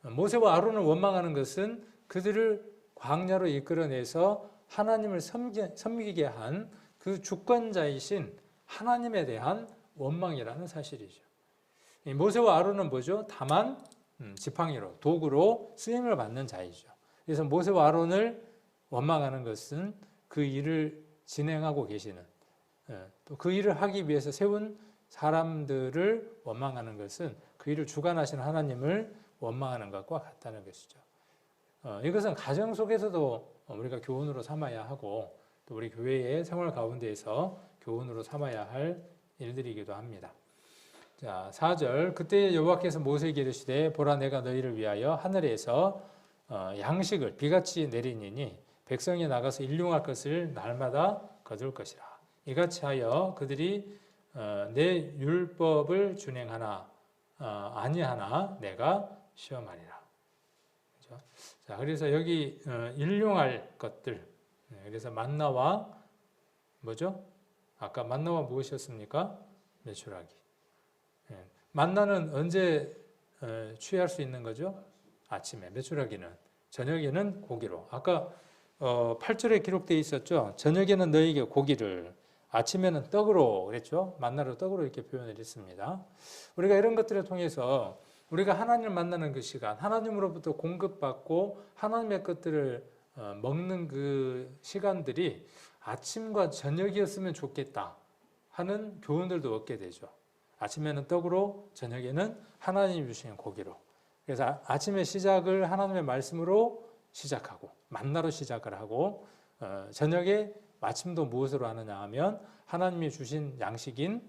모세와 아론을 원망하는 것은 그들을 광야로 이끌어내서 하나님을 섬기게 한 그 주권자이신 하나님에 대한 원망이라는 사실이죠. 모세와 아론은 뭐죠? 다만 지팡이로 도구로 쓰임을 받는 자이죠. 그래서 모세와 아론을 원망하는 것은 그 일을 진행하고 계시는 또 그 일을 하기 위해서 세운 사람들을 원망하는 것은 그 일을 주관하시는 하나님을 원망하는 것과 같다는 것이죠. 이것은 가정 속에서도 우리가 교훈으로 삼아야 하고 또 우리 교회의 생활 가운데에서 교훈으로 삼아야 할 일들이기도 합니다. 자, 4절. 그때 여호와께서 모세에게 이르시되 보라 내가 너희를 위하여 하늘에서 양식을 비같이 내리니니 백성이 나가서 일용할 것을 날마다 거둘 것이라. 이같이 하여 그들이 내 율법을 준행하나 아니하나 내가 시험하리라. 그렇죠? 자, 그래서 여기 일용할 것들. 그래서 만나와 뭐죠? 아까 만나와 무엇이었습니까? 메추라기. 만나는 언제 취할 수 있는 거죠? 아침에. 메추라기는 저녁에는 고기로. 아까 8절에 기록되어 있었죠. 저녁에는 너에게 고기를, 아침에는 떡으로 그랬죠. 만나로 떡으로 이렇게 표현을 했습니다. 우리가 이런 것들을 통해서 우리가 하나님을 만나는 그 시간, 하나님으로부터 공급받고 하나님의 것들을 먹는 그 시간들이 아침과 저녁이었으면 좋겠다 하는 교훈들도 얻게 되죠. 아침에는 떡으로, 저녁에는 하나님이 주시는 고기로. 그래서 아침의 시작을 하나님의 말씀으로 시작하고 만나로 시작을 하고 저녁에 마침도 무엇으로 하느냐 하면 하나님이 주신 양식인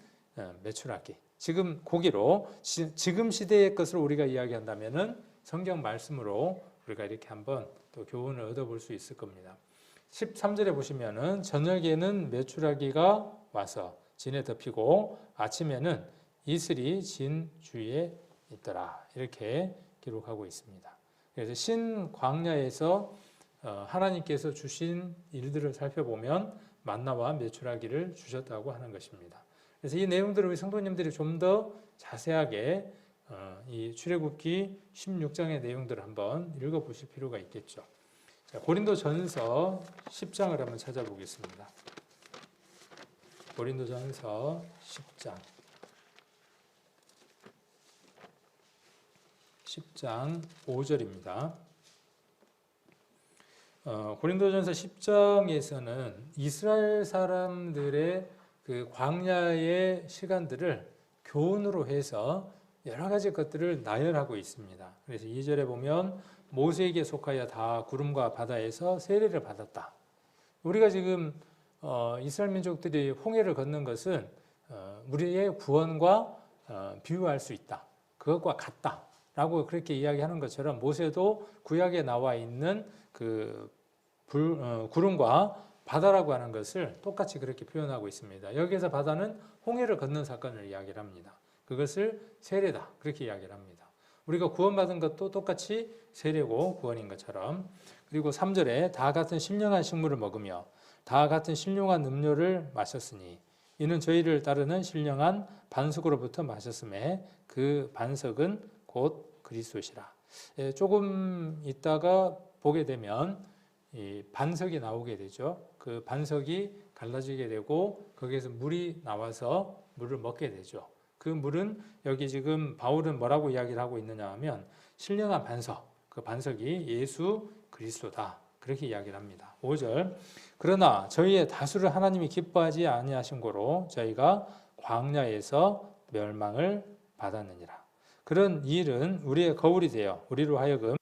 메추라기, 지금 고기로, 지금 시대의 것을 우리가 이야기한다면은 성경 말씀으로 우리가 이렇게 한번 또 교훈을 얻어볼 수 있을 겁니다. 13절에 보시면은 저녁에는 메추라기가 와서 진에 덮이고 아침에는 이슬이 진 주위에 있더라. 이렇게 기록하고 있습니다. 그래서 신광야에서 하나님께서 주신 일들을 살펴보면 만나와 메추라기를 주셨다고 하는 것입니다. 그래서 이 내용들을 우리 성도님들이 좀 더 자세하게 이 출애굽기 16장의 내용들을 한번 읽어보실 필요가 있겠죠. 자, 고린도전서 10장을 한번 찾아보겠습니다. 고린도전서 10장 5절입니다. 고린도전서 10장에서는 이스라엘 사람들의 그 광야의 시간들을 교훈으로 해서 여러 가지 것들을 나열하고 있습니다. 그래서 2절에 보면 모세에게 속하여 다 구름과 바다에서 세례를 받았다. 우리가 지금 이스라엘 민족들이 홍해를 걷는 것은 우리의 구원과 비유할 수 있다. 그것과 같다라고 그렇게 이야기하는 것처럼 모세도 구약에 나와 있는 그 구름과 바다라고 하는 것을 똑같이 그렇게 표현하고 있습니다. 여기에서 바다는 홍해를 걷는 사건을 이야기를 합니다. 그것을 세례다 그렇게 이야기를 합니다. 우리가 구원받은 것도 똑같이 세례고 구원인 것처럼. 그리고 3절에 다 같은 신령한 식물을 먹으며 다 같은 신령한 음료를 마셨으니 이는 저희를 따르는 신령한 반석으로부터 마셨음에 그 반석은 곧 그리스도시라. 조금 있다가 보게 되면 이 반석이 나오게 되죠. 그 반석이 갈라지게 되고 거기에서 물이 나와서 물을 먹게 되죠. 그 물은 여기 지금 바울은 뭐라고 이야기를 하고 있느냐 하면 신령한 반석, 그 반석이 예수 그리스도다. 그렇게 이야기를 합니다. 5절 그러나 저희의 다수를 하나님이 기뻐하지 아니하신 고로 저희가 광야에서 멸망을 받았느니라. 그런 일은 우리의 거울이 되어 우리로 하여금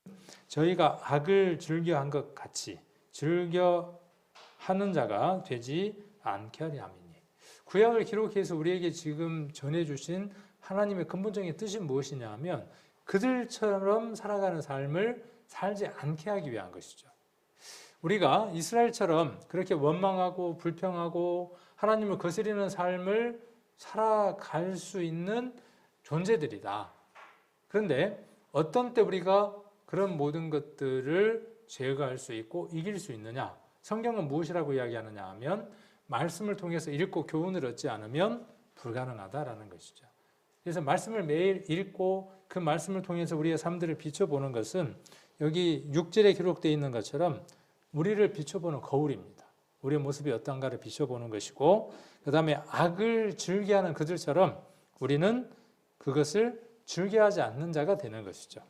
저희가 악을 즐겨한 것 같이 즐겨하는 자가 되지 않게 하려 함이니. 구약을 기록해서 우리에게 지금 전해주신 하나님의 근본적인 뜻이 무엇이냐 하면 그들처럼 살아가는 삶을 살지 않게 하기 위한 것이죠. 우리가 이스라엘처럼 그렇게 원망하고 불평하고 하나님을 거스리는 삶을 살아갈 수 있는 존재들이다. 그런데 어떤 때 우리가 그런 모든 것들을 제거할 수 있고 이길 수 있느냐? 성경은 무엇이라고 이야기하느냐 하면 말씀을 통해서 읽고 교훈을 얻지 않으면 불가능하다라는 것이죠. 그래서 말씀을 매일 읽고 그 말씀을 통해서 우리의 삶들을 비춰보는 것은 여기 6절에 기록되어 있는 것처럼 우리를 비춰보는 거울입니다. 우리의 모습이 어떤가를 비춰보는 것이고 그 다음에 악을 즐겨하는 그들처럼 우리는 그것을 즐겨하지 않는 자가 되는 것이죠.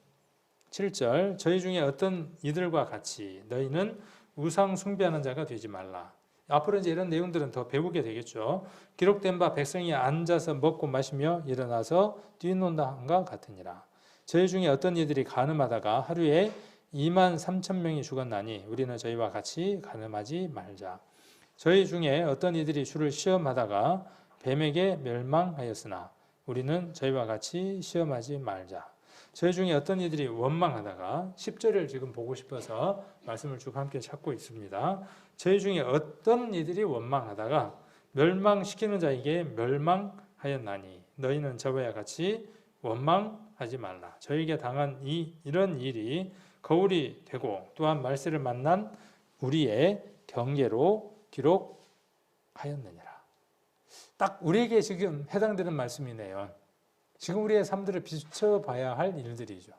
7절 저희 중에 어떤 이들과 같이 너희는 우상 숭배하는 자가 되지 말라. 앞으로 이제 이런 내용들은 더 배우게 되겠죠. 기록된 바 백성이 앉아서 먹고 마시며 일어나서 뛰논다함과 같으니라. 저희 중에 어떤 이들이 간음하다가 하루에 2만 3천 명이 죽었나니 우리는 저희와 같이 간음하지 말자. 저희 중에 어떤 이들이 주를 시험하다가 뱀에게 멸망하였으나 우리는 저희와 같이 시험하지 말자. 저희 중에 어떤 이들이 원망하다가 10절을 지금 보고 싶어서 말씀을 쭉 함께 찾고 있습니다. 저희 중에 어떤 이들이 원망하다가 멸망시키는 자에게 멸망하였나니 너희는 저와 같이 원망하지 말라. 저에게 당한 이런 일이 거울이 되고 또한 말세를 만난 우리의 경계로 기록하였느니라. 딱 우리에게 지금 해당되는 말씀이네요. 지금 우리의 삶들을 비춰봐야 할 일들이죠.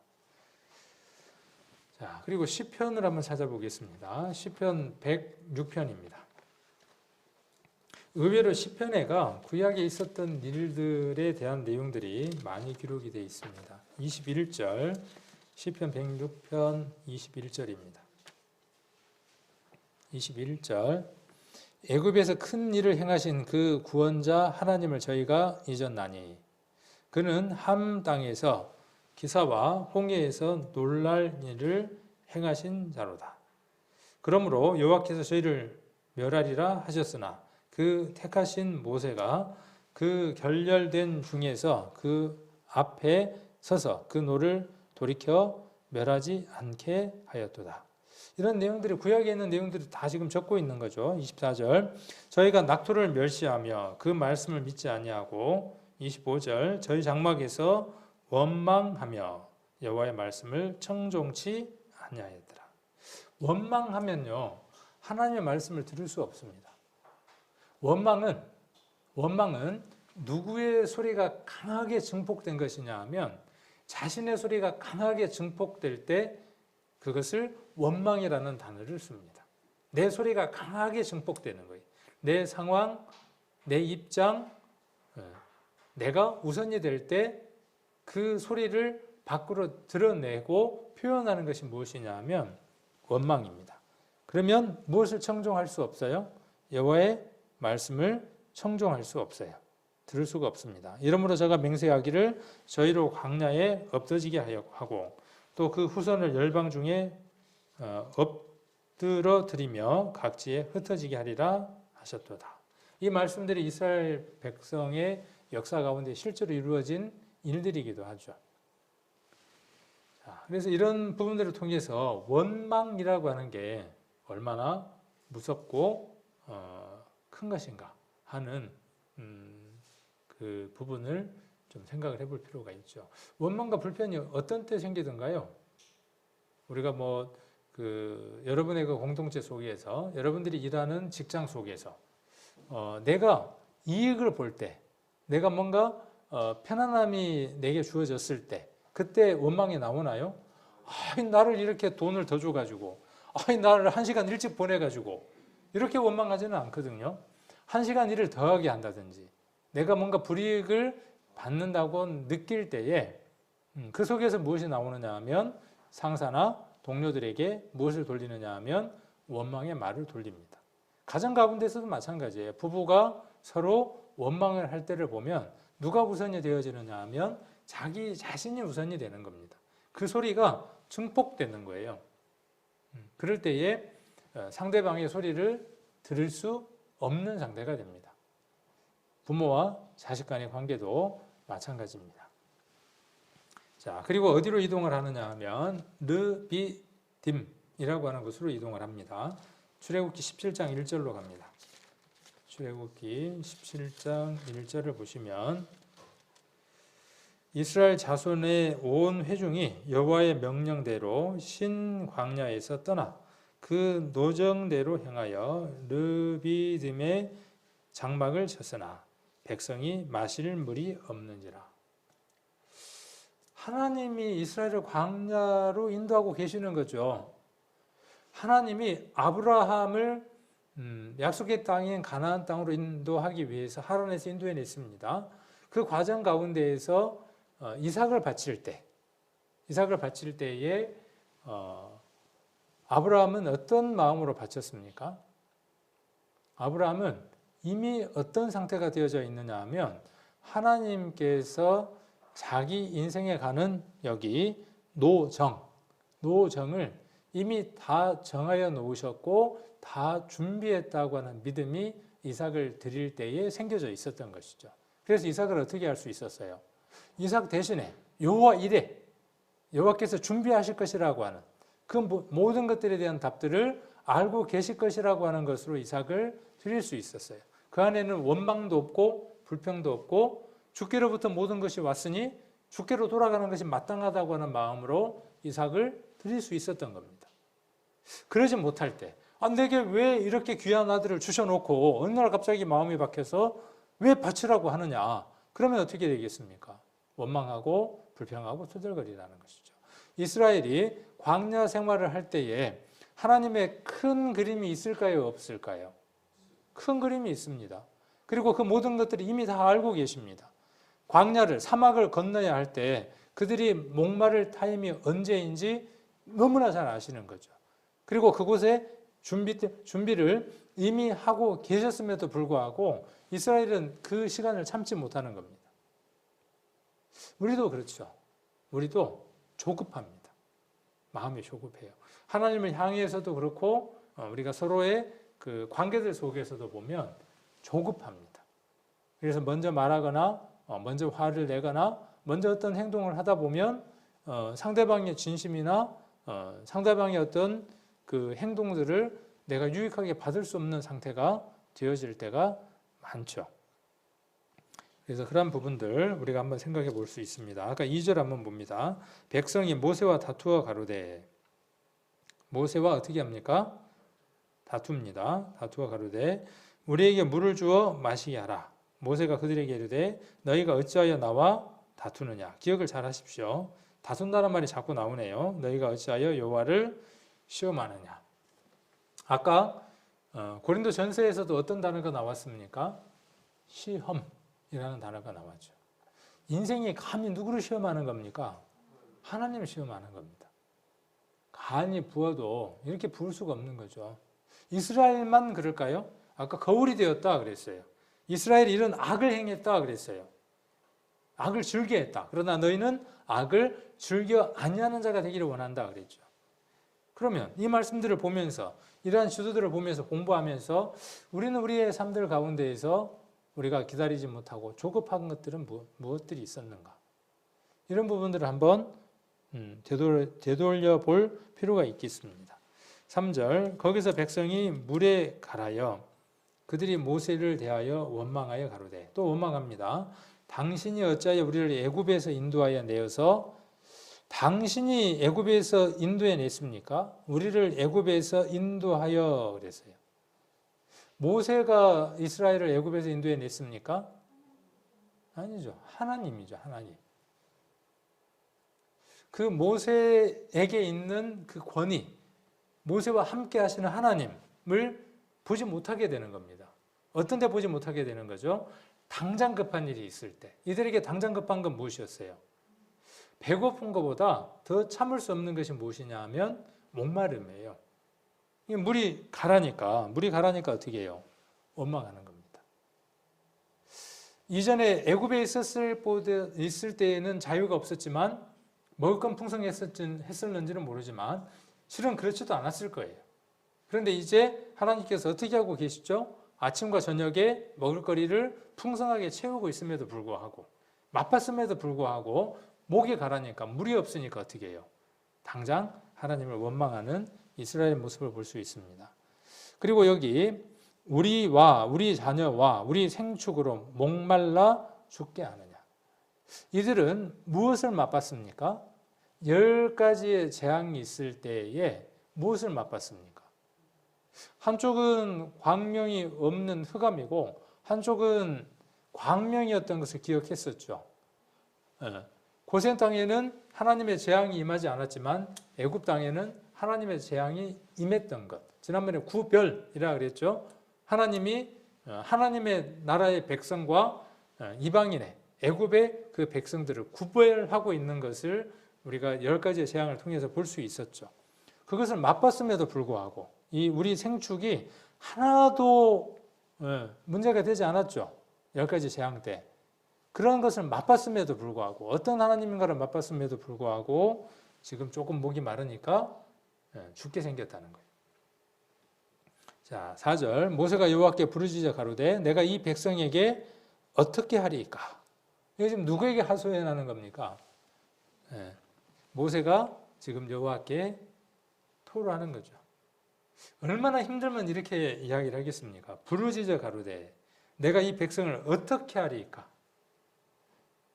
자, 그리고 시편을 한번 찾아보겠습니다. 시편 106편입니다. 의외로 시편에가 구약에 있었던 일들에 대한 내용들이 많이 기록이 되어 있습니다. 21절, 시편 106편 21절입니다. 21절 애굽에서 큰 일을 행하신 그 구원자 하나님을 저희가 잊었나니 그는 함 땅에서 기사와 홍해에서 놀랄 일을 행하신 자로다. 그러므로 여호와께서 저희를 멸하리라 하셨으나 그 택하신 모세가 그 결렬된 중에서 그 앞에 서서 그 노를 돌이켜 멸하지 않게 하였도다. 이런 내용들이 구약에 있는 내용들이 다 지금 적고 있는 거죠. 24절 저희가 낙토를 멸시하며 그 말씀을 믿지 아니하고 25절 저희 장막에서 원망하며 여호와의 말씀을 청종치 아니하였더라. 원망하면요, 하나님의 말씀을 들을 수 없습니다. 원망은 누구의 소리가 강하게 증폭된 것이냐 하면 자신의 소리가 강하게 증폭될 때 그것을 원망이라는 단어를 씁니다. 내 소리가 강하게 증폭되는 거예요. 내 상황, 내 입장, 내가 우선이 될 때 그 소리를 밖으로 드러내고 표현하는 것이 무엇이냐 하면 원망입니다. 그러면 무엇을 청종할 수 없어요? 여호와의 말씀을 청종할 수 없어요. 들을 수가 없습니다. 이러므로 제가 맹세하기를 저희로 광야에 엎드지게 하고 또 그 후손을 열방 중에 엎드러뜨리며 각지에 흩어지게 하리라 하셨도다. 이 말씀들이 이스라엘 백성의 역사 가운데 실제로 이루어진 일들이기도 하죠. 그래서 이런 부분들을 통해서 원망이라고 하는 게 얼마나 무섭고 큰 것인가 하는 그 부분을 좀 생각을 해볼 필요가 있죠. 원망과 불편이 어떤 때 생기던가요? 우리가 여러분의 그 공동체 속에서, 여러분들이 일하는 직장 속에서 내가 이익을 볼 때, 내가 뭔가 편안함이 내게 주어졌을 때, 그때 원망이 나오나요? 나를 이렇게 돈을 더 줘가지고, 나를 1시간 일찍 보내가지고, 이렇게 원망하지는 않거든요. 1시간 일을 더하게 한다든지, 내가 뭔가 불이익을 받는다고 느낄 때에 그 속에서 무엇이 나오느냐 하면 상사나 동료들에게 무엇을 돌리느냐 하면 원망의 말을 돌립니다. 가정 가운데서도 마찬가지예요. 부부가 서로 원망을 할 때를 보면 누가 우선이 되어지느냐 하면 자기 자신이 우선이 되는 겁니다. 그 소리가 증폭되는 거예요. 그럴 때에 상대방의 소리를 들을 수 없는 상태가 됩니다. 부모와 자식 간의 관계도 마찬가지입니다. 자, 그리고 어디로 이동을 하느냐 하면 르비딤이라고 하는 곳으로 이동을 합니다. 출애굽기 17장 1절로 갑니다. 출애굽기 17장 1절을 보시면 이스라엘 자손의 온 회중이 여호와의 명령대로 신 광야에서 떠나 그 노정대로 행하여 르비딤의 장막을 쳤으나 백성이 마실 물이 없는지라. 하나님이 이스라엘을 광야로 인도하고 계시는 거죠. 하나님이 아브라함을 약속의 땅인 가나안 땅으로 인도하기 위해서 하란에서 인도해냈습니다. 그 과정 가운데에서 이삭을 바칠 때에 아브라함은 어떤 마음으로 바쳤습니까? 아브라함은 이미 어떤 상태가 되어져 있느냐 하면 하나님께서 자기 인생에 가는 여기 노정을 이미 다 정하여 놓으셨고 다 준비했다고 하는 믿음이 이삭을 드릴 때에 생겨져 있었던 것이죠. 그래서 이삭을 어떻게 할 수 있었어요? 이삭 대신에 여호와 이레, 여호와께서 준비하실 것이라고 하는 그 모든 것들에 대한 답들을 알고 계실 것이라고 하는 것으로 이삭을 드릴 수 있었어요. 그 안에는 원망도 없고 불평도 없고 주께로부터 모든 것이 왔으니 주께로 돌아가는 것이 마땅하다고 하는 마음으로 이삭을 드릴 수 있었던 겁니다. 그러지 못할 때 내게 왜 이렇게 귀한 아들을 주셔놓고 어느 날 갑자기 마음이 바뀌어서 왜 바치라고 하느냐? 그러면 어떻게 되겠습니까? 원망하고 불평하고 투덜거리라는 것이죠. 이스라엘이 광야 생활을 할 때에 하나님의 큰 그림이 있을까요? 없을까요? 큰 그림이 있습니다. 그리고 그 모든 것들을 이미 다 알고 계십니다. 광야를, 사막을 건너야 할 때 그들이 목마를 타임이 언제인지 너무나 잘 아시는 거죠. 그리고 그곳에 준비를 이미 하고 계셨음에도 불구하고 이스라엘은 그 시간을 참지 못하는 겁니다. 우리도 그렇죠. 우리도 조급합니다. 마음이 조급해요. 하나님을 향해서도 그렇고 우리가 서로의 그 관계들 속에서도 보면 조급합니다. 그래서 먼저 말하거나 먼저 화를 내거나 먼저 어떤 행동을 하다 보면 상대방의 진심이나 상대방의 어떤 그 행동들을 내가 유익하게 받을 수 없는 상태가 되어질 때가 많죠. 그래서 그런 부분들 우리가 한번 생각해 볼 수 있습니다. 아까 2절 한번 봅니다. 백성이 모세와 다투어 가로되 모세와 어떻게 합니까? 다툽니다. 다투어 가로되 우리에게 물을 주어 마시게 하라. 모세가 그들에게 이르되 너희가 어찌하여 나와 다투느냐. 기억을 잘 하십시오. 다툰다는 말이 자꾸 나오네요. 너희가 어찌하여 여호와를 시험하느냐. 아까 고린도 전서에서도 어떤 단어가 나왔습니까? 시험이라는 단어가 나왔죠. 인생이 감히 누구를 시험하는 겁니까? 하나님을 시험하는 겁니다. 간이 부어도 이렇게 부을 수가 없는 거죠. 이스라엘만 그럴까요? 아까 거울이 되었다 그랬어요. 이스라엘이 이런 악을 행했다 그랬어요. 악을 즐겨했다. 그러나 너희는 악을 즐겨 아니하는 자가 되기를 원한다 그랬죠. 그러면 이 말씀들을 보면서 이러한 지도들을 보면서 공부하면서 우리는 우리의 삶들 가운데에서 우리가 기다리지 못하고 조급한 것들은 무엇들이 있었는가? 이런 부분들을 한번 되돌려 볼 필요가 있겠습니다. 3절 거기서 백성이 물에 갈아여 그들이 모세를 대하여 원망하여 가로되 또 원망합니다. 당신이 어찌하여 우리를 애굽에서 인도하여 내어서 당신이 애굽에서 인도해 냈습니까? 우리를 애굽에서 인도하여 그랬어요. 모세가 이스라엘을 애굽에서 인도해 냈습니까? 아니죠. 하나님이죠. 하나님. 그 모세에게 있는 그 권위, 모세와 함께 하시는 하나님을 보지 못하게 되는 겁니다. 어떤 데 보지 못하게 되는 거죠? 당장 급한 일이 있을 때. 이들에게 당장 급한 건 무엇이었어요? 배고픈 것보다 더 참을 수 없는 것이 무엇이냐 하면 목마름이에요. 물이 가라니까 어떻게 해요? 원망하는 겁니다. 이전에 애굽에 있을 때에는 자유가 없었지만 먹을 건 풍성했을는지는 모르지만 실은 그렇지도 않았을 거예요. 그런데 이제 하나님께서 어떻게 하고 계시죠? 아침과 저녁에 먹을거리를 풍성하게 채우고 있음에도 불구하고 맛봤음에도 불구하고 목이 가라니까 물이 없으니까 어떻게 해요? 당장 하나님을 원망하는 이스라엘의 모습을 볼 수 있습니다. 그리고 여기 우리와 우리 자녀와 우리 생축으로 목말라 죽게 하느냐. 이들은 무엇을 맛봤습니까? 10가지의 재앙이 있을 때에 무엇을 맛봤습니까? 한쪽은 광명이 없는 흑암이고 한쪽은 광명이었던 것을 기억했었죠. 고센 땅에는 하나님의 재앙이 임하지 않았지만 애굽 땅에는 하나님의 재앙이 임했던 것. 지난번에 구별이라 그랬죠. 하나님이 하나님의 나라의 백성과 이방인의 애굽의 그 백성들을 구별하고 있는 것을 우리가 10가지의 재앙을 통해서 볼 수 있었죠. 그것을 맛봤음에도 불구하고 이 우리 생축이 하나도 문제가 되지 않았죠. 10가지 재앙 때. 그런 것을 맛봤음에도 불구하고 어떤 하나님인가를 맛봤음에도 불구하고 지금 조금 목이 마르니까 죽게 생겼다는 거예요. 자, 4절 모세가 여호와께 부르짖어 가로되 내가 이 백성에게 어떻게 하리이까? 이게 지금 누구에게 하소연하는 겁니까? 모세가 지금 여호와께 토로하는 거죠. 얼마나 힘들면 이렇게 이야기를 하겠습니까? 부르짖어 가로되 내가 이 백성을 어떻게 하리이까?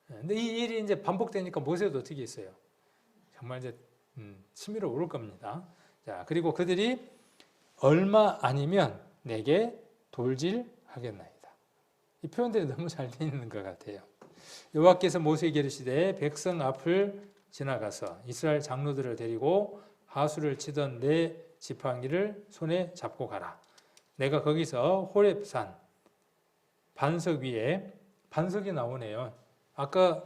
근데 이 일이 이제 반복되니까 모세도 어떻게 했어요? 정말 이제 치밀어 오를 겁니다. 자, 그리고 그들이 얼마 아니면 내게 돌질하겠나이다. 이 표현들이 너무 잘 되어 있는 것 같아요. 여호와께서 모세에게 이르시되 백성 앞을 지나가서 이스라엘 장로들을 데리고 하수를 치던 내 지팡이를 손에 잡고 가라. 내가 거기서 호렙산 반석 위에 반석이 나오네요. 아까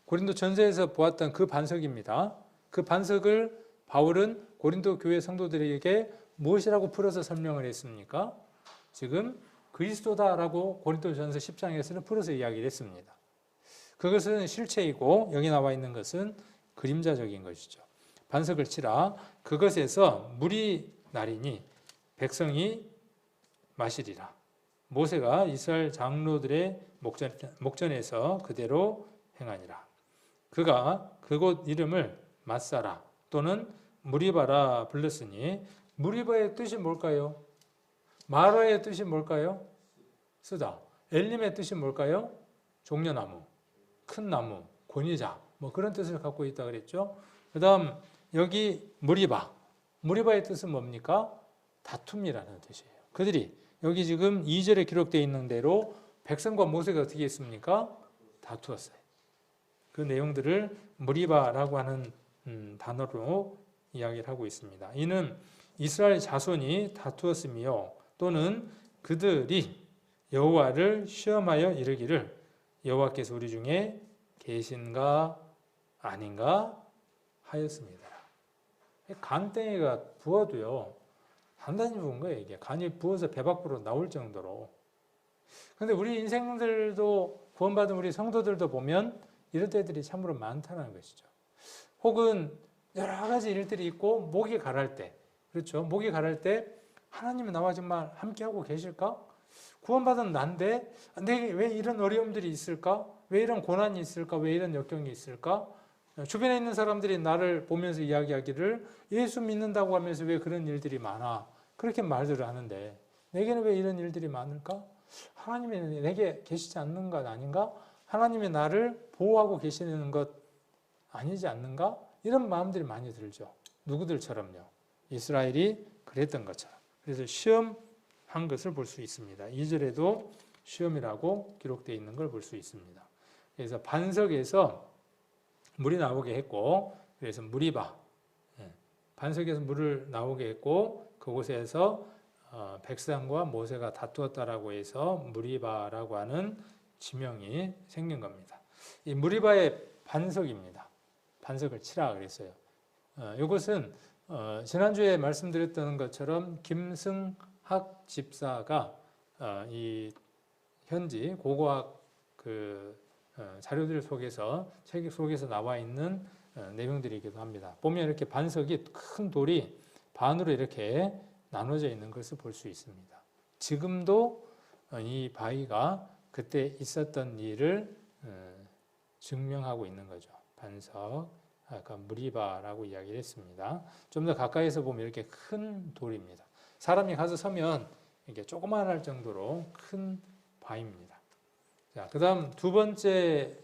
고린도 전서에서 보았던 그 반석입니다. 그 반석을 바울은 고린도 교회 성도들에게 무엇이라고 풀어서 설명을 했습니까? 지금 그리스도다라고 고린도 전서 10장에서는 풀어서 이야기를 했습니다. 그것은 실체이고 여기 나와 있는 것은 그림자적인 것이죠. 반석을 치라. 그것에서 물이 나리니 백성이 마시리라. 모세가 이스라엘 장로들의 목전에서 그대로 행하니라. 그가 그곳 이름을 마사라 또는 무리바라 불렀으니 무리바의 뜻이 뭘까요? 마라의 뜻이 뭘까요? 쓰다. 엘림의 뜻이 뭘까요? 종려나무, 큰 나무, 권위자 뭐 그런 뜻을 갖고 있다 그랬죠. 그 다음 여기 무리바 무리바의 뜻은 뭡니까? 다툼이라는 뜻이에요. 그들이 여기 지금 2절에 기록되어 있는 대로 백성과 모세가 어떻게 했습니까? 다투었어요. 그 내용들을 무리바라고 하는 단어로 이야기를 하고 있습니다. 이는 이스라엘 자손이 다투었으며 또는 그들이 여호와를 시험하여 이르기를 여호와께서 우리 중에 계신가 아닌가 하였습니다. 간땡이가 부어도요 단단히 부은 거예요. 이게 간이 부어서 배 밖으로 나올 정도로. 그런데 우리 인생들도 구원받은 우리 성도들도 보면 이런 때들이 참으로 많다는 것이죠. 혹은 여러 가지 일들이 있고 목이 가랄 때, 그렇죠? 목이 가랄 때 하나님이 나와 정말 함께하고 계실까? 구원받은 난데 내게 왜 이런 어려움들이 있을까? 왜 이런 고난이 있을까? 왜 이런 역경이 있을까? 주변에 있는 사람들이 나를 보면서 이야기하기를 예수 믿는다고 하면서 왜 그런 일들이 많아? 그렇게 말들을 하는데 내게는 왜 이런 일들이 많을까? 하나님이 내게 계시지 않는 것 아닌가? 하나님이 나를 보호하고 계시는 것 아니지 않는가? 이런 마음들이 많이 들죠. 누구들처럼요. 이스라엘이 그랬던 것처럼. 그래서 시험한 것을 볼 수 있습니다. 2절에도 시험이라고 기록되어 있는 걸 볼 수 있습니다. 그래서 반석에서 물이 나오게 했고, 그래서 무리바, 반석에서 물을 나오게 했고, 그곳에서 백성과 모세가 다투었다라고 해서 무리바라고 하는 지명이 생긴 겁니다. 이 무리바의 반석입니다. 반석을 치라 그랬어요. 이것은 지난주에 말씀드렸던 것처럼 김승학 집사가 이 현지 고고학 자료들 속에서 책 속에서 나와 있는 내용들이기도 합니다. 보면 이렇게 반석이 큰 돌이 반으로 이렇게 나눠져 있는 것을 볼 수 있습니다. 지금도 이 바위가 그때 있었던 일을 증명하고 있는 거죠. 반석, 아까 무리바라고 이야기를 했습니다. 좀 더 가까이서 보면 이렇게 큰 돌입니다. 사람이 가서 서면 이게 조그만할 정도로 큰 바위입니다. 자, 그 다음 두 번째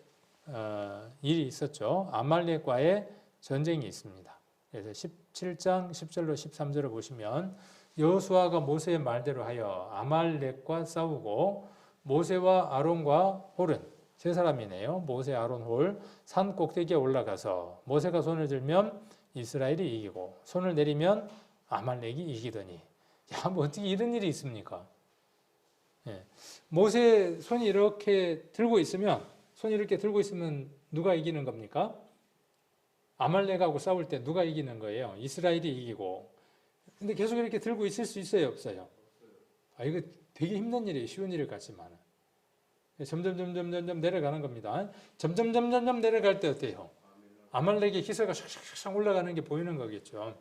일이 있었죠. 아말렉과의 전쟁이 있습니다. 그래서 17장 10절로 13절을 보시면 여호수아가 모세의 말대로 하여 아말렉과 싸우고 모세와 아론과 홀은 세 사람이네요. 모세, 아론, 홀 산 꼭대기에 올라가서 모세가 손을 들면 이스라엘이 이기고 손을 내리면 아말렉이 이기더니 야, 뭐 어떻게 이런 일이 있습니까? 모세 손이 이렇게 들고 있으면 누가 이기는 겁니까? 아말렉하고 싸울 때 누가 이기는 거예요? 이스라엘이 이기고. 근데 계속 이렇게 들고 있을 수 있어요, 없어요? 이거 되게 힘든 일이에요. 쉬운 일 같지만은. 점점 내려가는 겁니다. 점점 내려갈 때 어때요? 아말렉의 기세가 샥샥샥 올라가는 게 보이는 거겠죠.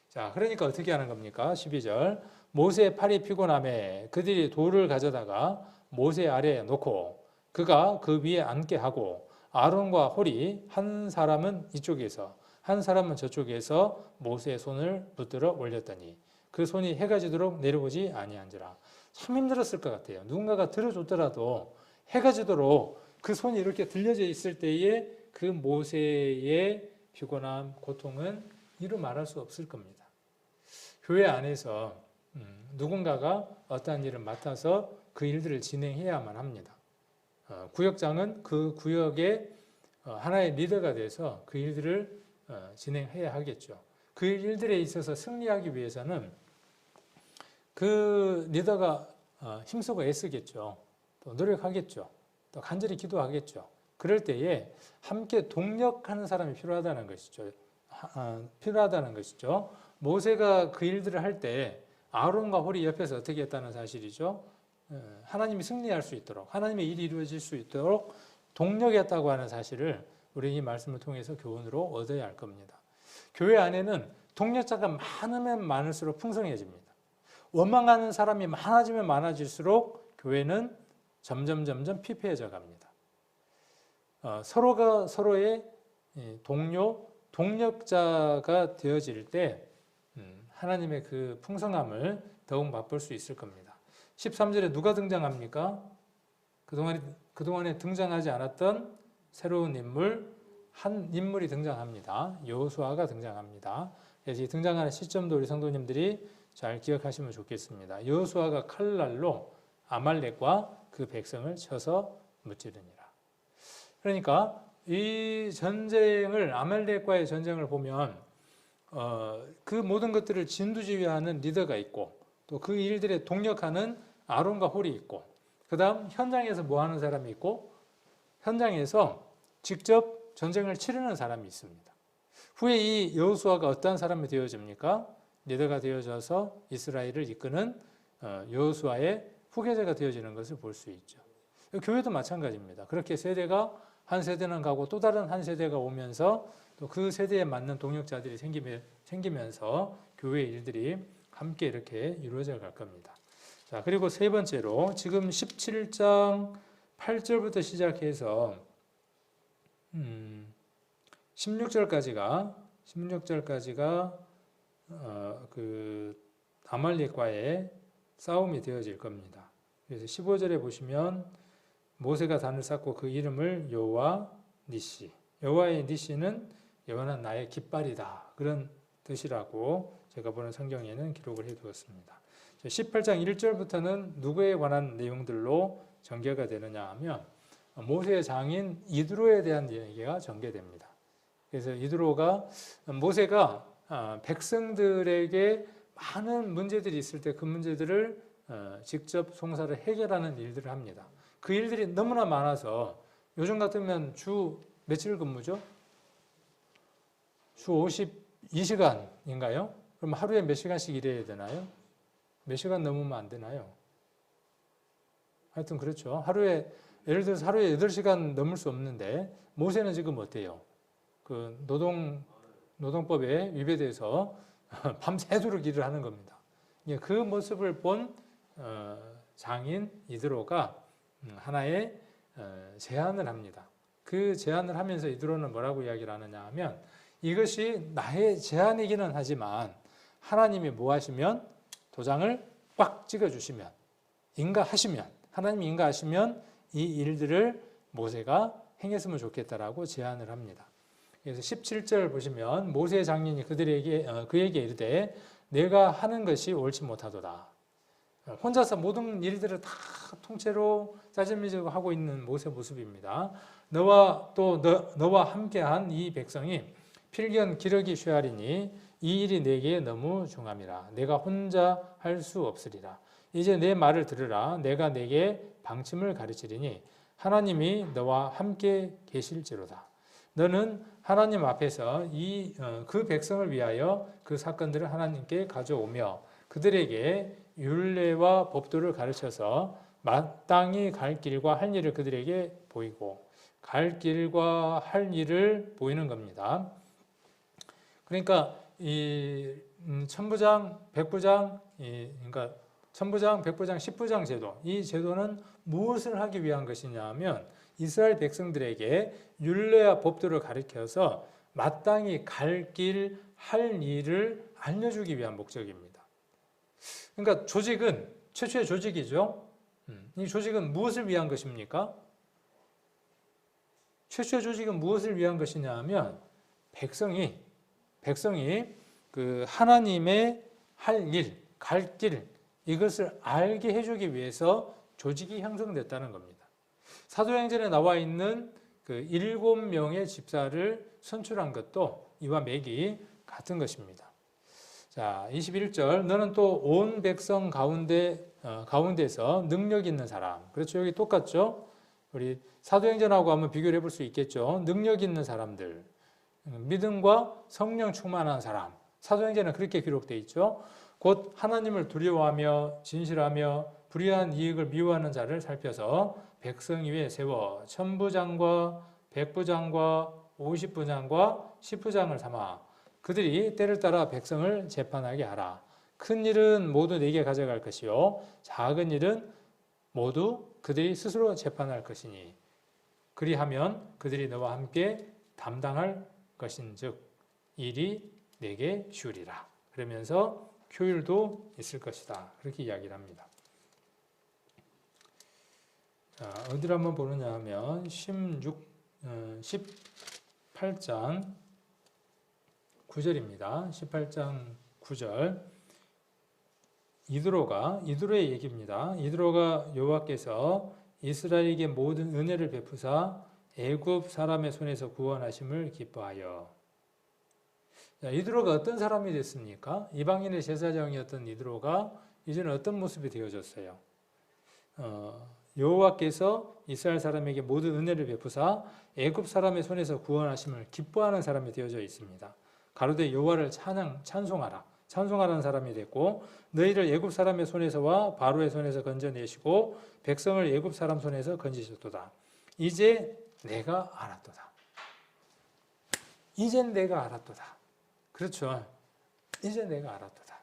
자, 그러니까 어떻게 하는 겁니까? 12절. 모세의 팔이 피곤함에 그들이 돌을 가져다가 모세 아래에 놓고 그가 그 위에 앉게 하고 아론과 홀이 한 사람은 이쪽에서 한 사람은 저쪽에서 모세의 손을 붙들어 올렸더니 그 손이 해가 지도록 내려오지 아니한지라. 참 힘들었을 것 같아요. 누군가가 들어줬더라도 해가 지도록 그 손이 이렇게 들려져 있을 때에 그 모세의 피곤함, 고통은 이루 말할 수 없을 겁니다. 교회 안에서 누군가가 어떠한 일을 맡아서 그 일들을 진행해야만 합니다. 구역장은 그 구역의 하나의 리더가 돼서 그 일들을 진행해야 하겠죠. 그 일들에 있어서 승리하기 위해서는 그 리더가 힘쓰고 애쓰겠죠. 또 노력하겠죠. 또 간절히 기도하겠죠. 그럴 때에 함께 동력하는 사람이 필요하다는 것이죠. 모세가 그 일들을 할 때 아론과 홀이 옆에서 어떻게 했다는 사실이죠. 하나님이 승리할 수 있도록, 하나님의 일이 이루어질 수 있도록 동력했다고 하는 사실을 우리 이 말씀을 통해서 교훈으로 얻어야 할 겁니다. 교회 안에는 동력자가 많으면 많을수록 풍성해집니다. 원망하는 사람이 많아지면 많아질수록 교회는 점점 피폐해져 갑니다. 서로가 서로의 동력자가 되어질 때 하나님의 그 풍성함을 더욱 맛볼 수 있을 겁니다. 13절에 누가 등장합니까? 그동안에 등장하지 않았던 새로운 인물, 한 인물이 등장합니다. 여호수아가 등장합니다. 그래서 이 등장하는 시점도 우리 성도님들이 잘 기억하시면 좋겠습니다. 여호수아가 칼날로 아말렉과 그 백성을 쳐서 무찌르니라. 그러니까 이 전쟁을 아말렉과의 전쟁을 보면 그 모든 것들을 진두지휘하는 리더가 있고 또 그 일들에 동력하는 아론과 홀이 있고 그 다음 현장에서 뭐 하는 사람이 있고 현장에서 직접 전쟁을 치르는 사람이 있습니다. 후에 이 여호수아가 어떠한 사람이 되어집니까? 리더가 되어져서 이스라엘을 이끄는 여호수아의 후계자가 되어지는 것을 볼 수 있죠. 교회도 마찬가지입니다. 그렇게 세대가 한 세대는 가고 또 다른 한 세대가 오면서 또 그 세대에 맞는 동역자들이 생기면서 교회의 일들이 함께 이렇게 이루어져 갈 겁니다. 자, 그리고 세 번째로 지금 17장 8절부터 시작해서 16절까지가 그 아말렉과의 싸움이 되어질 겁니다. 그래서 15절에 보시면 모세가 단을 쌓고 그 이름을 여호와 니시. 여호와의 니시는 여호와는 나의 깃발이다. 그런 뜻이라고 제가 보는 성경에는 기록을 해두었습니다. 18장 1절부터는 누구에 관한 내용들로 전개가 되느냐 하면 모세의 장인 이드로에 대한 얘기가 전개됩니다. 그래서 이드로가 모세가 백성들에게 많은 문제들이 있을 때 그 문제들을 직접 송사를 해결하는 일들을 합니다. 그 일들이 너무나 많아서 요즘 같으면 주 며칠 근무죠? 주 52시간인가요? 그럼 하루에 몇 시간씩 일해야 되나요? 몇 시간 넘으면 안 되나요? 하여튼 그렇죠. 예를 들어서 하루에 8시간 넘을 수 없는데 모세는 지금 어때요? 그 노동법에 위배돼서 밤새도록 일을 하는 겁니다. 그 모습을 본 장인 이드로가 하나의 제안을 합니다. 그 제안을 하면서 이드로는 뭐라고 이야기를 하느냐 하면 이것이 나의 제안이기는 하지만 하나님이 뭐 하시면 도장을 꽉 찍어주시면 하나님이 인가하시면 이 일들을 모세가 행했으면 좋겠다라고 제안을 합니다. 그래서 17절 보시면 모세의 장인이 그에게 이르되 내가 하는 것이 옳지 못하도다. 혼자서 모든 일들을 다 통째로 짜증내고 하고 있는 모세 모습입니다. 너와 함께한 이 백성이 필경 기러기 쇠하리니 이 일이 내게 너무 중함이라. 내가 혼자 할 수 없으리라. 이제 내 말을 들으라. 내가 내게 방침을 가르치리니 하나님이 너와 함께 계실지로다. 너는 하나님 앞에서 그 백성을 위하여 그 사건들을 하나님께 가져오며 그들에게 율례와 법도를 가르쳐서 마땅히 갈 길과 할 일을 그들에게 보이고 갈 길과 할 일을 보이는 겁니다. 그러니까 이 천부장, 백부장, 그러니까 천부장, 백부장, 십부장 제도, 이 제도는 무엇을 하기 위한 것이냐 하면 이스라엘 백성들에게 율례와 법도를 가르쳐서 마땅히 갈 길, 할 일을 알려주기 위한 목적입니다. 그러니까 조직은 최초의 조직이죠. 이 조직은 무엇을 위한 것입니까? 최초의 조직은 무엇을 위한 것이냐 하면 백성이 그 하나님의 할 일, 갈 길, 이것을 알게 해주기 위해서 조직이 형성됐다는 겁니다. 사도행전에 나와 있는 그 7명의 집사를 선출한 것도 이와 맥이 같은 것입니다. 자, 21절. 너는 또 온 백성 가운데서 능력 있는 사람. 그렇죠. 여기 똑같죠. 우리 사도행전하고 한번 비교를 해볼 수 있겠죠. 능력 있는 사람들. 믿음과 성령 충만한 사람. 사도행전은 그렇게 기록되어 있죠. 곧 하나님을 두려워하며 진실하며 불의한 이익을 미워하는 자를 살펴서 백성 위에 세워 천부장과 백부장과 50부장과 10부장을 삼아 그들이 때를 따라 백성을 재판하게 하라. 큰 일은 모두 내게 가져갈 것이요 작은 일은 모두 그들이 스스로 재판할 것이니 그리하면 그들이 너와 함께 담당할 것인즉 일이 내게 쉬우리라. 그러면서 효율도 있을 것이다. 그렇게 이야기를 합니다. 자, 어디를 한번 보느냐 하면 18장 9절입니다. 18장 9절. 이드로의 얘기입니다. 이드로가 여호와께서 이스라엘에게 모든 은혜를 베푸사 애굽 사람의 손에서 구원하심을 기뻐하여. 자, 이드로가 어떤 사람이 됐습니까? 이방인의 제사장이었던 이드로가 이제는 어떤 모습이 되어졌어요? 여호와께서 이스라엘 사람에게 모든 은혜를 베푸사 애굽 사람의 손에서 구원하심을 기뻐하는 사람이 되어져 있습니다. 가로되 여호와를 찬송하라. 찬송하라는 사람이 됐고, 너희를 애굽 사람의 손에서와 바로의 손에서 건져내시고 백성을 애굽 사람 손에서 건지셨도다. 이제 내가 알았도다. 이젠 내가 알았도다. 그렇죠. 이제 내가 알았도다.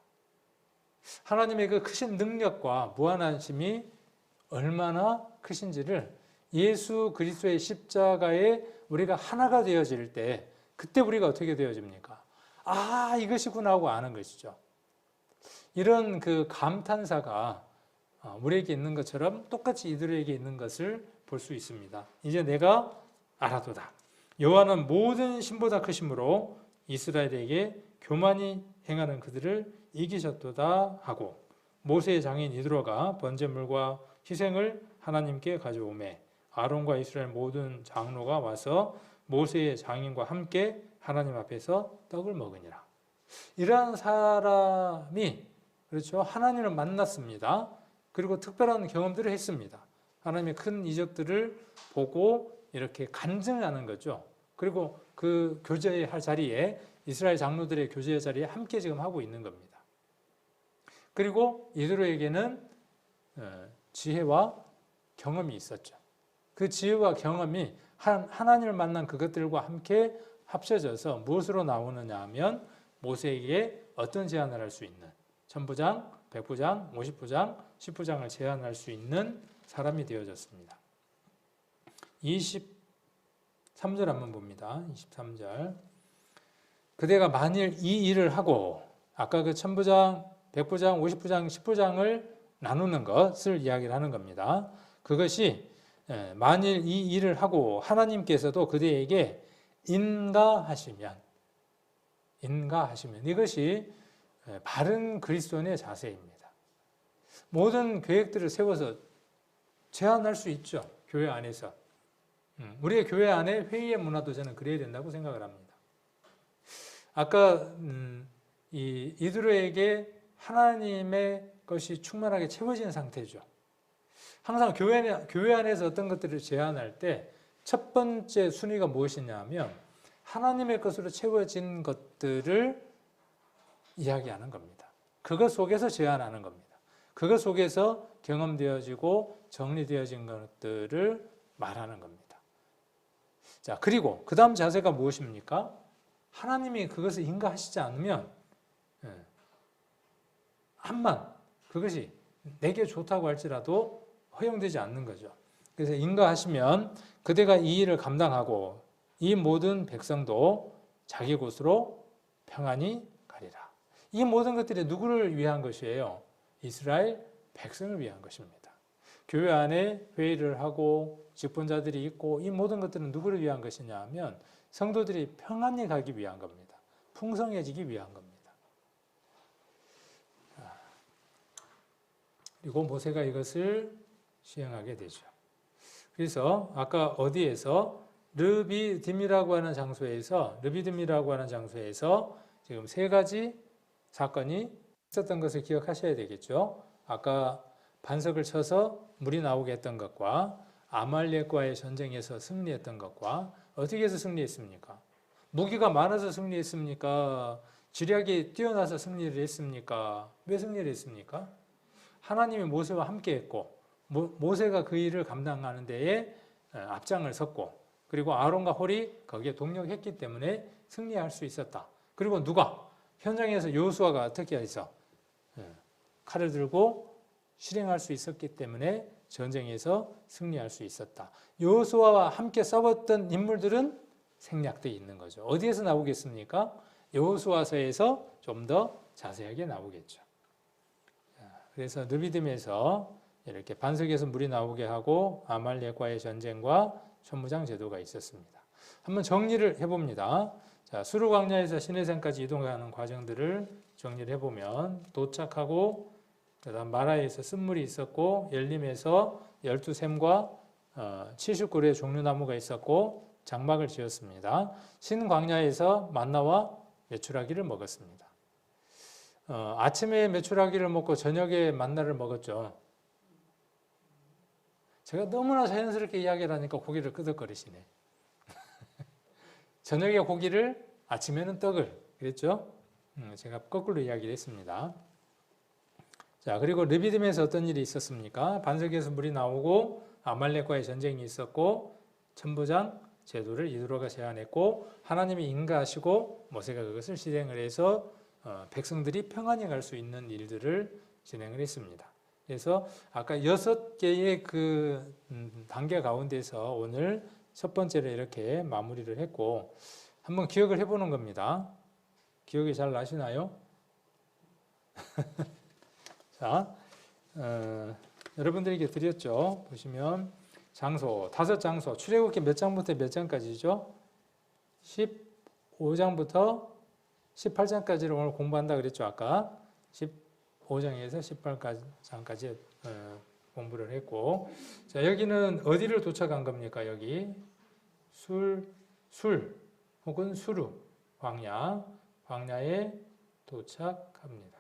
하나님의 그 크신 능력과 무한하심이 얼마나 크신지를 예수 그리스도의 십자가에 우리가 하나가 되어질 때, 그때 우리가 어떻게 되어집니까? 아, 이것이구나 하고 아는 것이죠. 이런 그 감탄사가 우리에게 있는 것처럼 똑같이 이들에게 있는 것을 볼 수 있습니다. 이제 내가 알았도다. 여호와는 모든 신보다 크심으로 이스라엘에게 교만히 행하는 그들을 이기셨도다 하고, 모세의 장인 이드로가 번제물과 희생을 하나님께 가져오매 아론과 이스라엘 모든 장로가 와서 모세의 장인과 함께 하나님 앞에서 떡을 먹으니라. 이러한 사람이, 그렇죠, 하나님을 만났습니다. 그리고 특별한 경험들을 했습니다. 하나님의 큰 이적들을 보고 이렇게 간증하는 거죠. 그리고 그 교제할 자리에, 이스라엘 장로들의 교제의 자리에 함께 지금 하고 있는 겁니다. 그리고 이드로에게는 지혜와 경험이 있었죠. 그 지혜와 경험이 하나님을 만난 그것들과 함께 합쳐져서 무엇으로 나오느냐 하면 모세에게 어떤 제안을 할 수 있는, 천부장, 백부장, 50부장, 10부장을 제안할 수 있는 사람이 되어졌습니다. 23절 한번 봅니다. 23절. 그대가 만일 이 일을 하고, 아까 그 천부장, 백부장, 50부장, 10부장을 나누는 것을 이야기를 하는 겁니다. 그것이 만일 이 일을 하고 하나님께서도 그대에게 인가하시면 이것이 바른 그리스도인의 자세입니다. 모든 계획들을 세워서 제안할 수 있죠. 교회 안에서. 우리의 교회 안에 회의의 문화도 저는 그래야 된다고 생각을 합니다. 아까 이드로에게 하나님의 것이 충만하게 채워진 상태죠. 항상 교회 안에서 어떤 것들을 제안할 때 첫 번째 순위가 무엇이냐면 하나님의 것으로 채워진 것들을 이야기하는 겁니다. 그것 속에서 제안하는 겁니다. 그것 속에서 경험되어지고 정리되어진 것들을 말하는 겁니다. 자, 그리고 그 다음 자세가 무엇입니까? 하나님이 그것을 인가하시지 않으면 암만 그것이 내게 좋다고 할지라도 허용되지 않는 거죠. 그래서 인가하시면 그대가 이 일을 감당하고 이 모든 백성도 자기 곳으로 평안히 가리라. 이 모든 것들이 누구를 위한 것이에요? 이스라엘 백성을 위한 것입니다. 교회 안에 회의를 하고 직분자들이 있고 이 모든 것들은 누구를 위한 것이냐 하면 성도들이 평안히 가기 위한 겁니다. 풍성해지기 위한 겁니다. 그리고 모세가 이것을 시행하게 되죠. 그래서 아까 어디에서 르비딤이라고 하는 장소에서 지금 세 가지 사건이 있었던 것을 기억하셔야 되겠죠. 아까 반석을 쳐서 물이 나오게 했던 것과 아말렉과의 전쟁에서 승리했던 것과 어떻게 해서 승리했습니까? 무기가 많아서 승리했습니까? 지략이 뛰어나서 승리를 했습니까? 왜 승리를 했습니까? 하나님이 모세와 함께 했고 모세가 그 일을 감당하는 데에 앞장을 섰고 그리고 아론과 홀이 거기에 동력했기 때문에 승리할 수 있었다. 그리고 누가? 현장에서 여호수아가 어떻게 해서 칼을 들고 실행할 수 있었기 때문에 전쟁에서 승리할 수 있었다. 여호수아와 함께 싸웠던 인물들은 생략되어 있는 거죠. 어디에서 나오겠습니까? 여호수아서에서 좀 더 자세하게 나오겠죠. 그래서 르비딤에서 이렇게 반석에서 물이 나오게 하고 아말렉과의 전쟁과 천무장 제도가 있었습니다. 한번 정리를 해봅니다. 자, 수르광야에서 시내산까지 이동하는 과정들을 정리를 해보면 도착하고 그다음 마라에서 쓴물이 있었고 엘림에서 12샘과 70그루의 종류나무가 있었고 장막을 지었습니다. 신광야에서 만나와 메추라기를 먹었습니다. 아침에 메추라기를 먹고 저녁에 만나를 먹었죠. 제가 너무나 자연스럽게 이야기를 하니까 고기를 끄덕거리시네. 저녁에 고기를, 아침에는 떡을 그랬죠. 제가 거꾸로 이야기를 했습니다. 자, 그리고 르비딤에서 어떤 일이 있었습니까? 반석에서 물이 나오고 아말렉과의 전쟁이 있었고 천부장 제도를 이드로가 제안했고 하나님이 인가하시고 모세가 그것을 실행을 해서 백성들이 평안히 갈 수 있는 일들을 진행을 했습니다. 그래서 아까 6개의 그 단계 가운데서 오늘 첫 번째로 이렇게 마무리를 했고 한번 기억을 해보는 겁니다. 기억이 잘 나시나요? 자, 여러분들에게 드렸죠. 보시면 장소, 5장소, 출애굽기 몇 장부터 몇 장까지죠? 15장부터 18장까지를 오늘 공부한다 그랬죠. 아까 15장에서 18장까지 공부를 했고, 자, 여기는 어디를 도착한 겁니까? 여기 술 혹은 수르 광야에 도착합니다.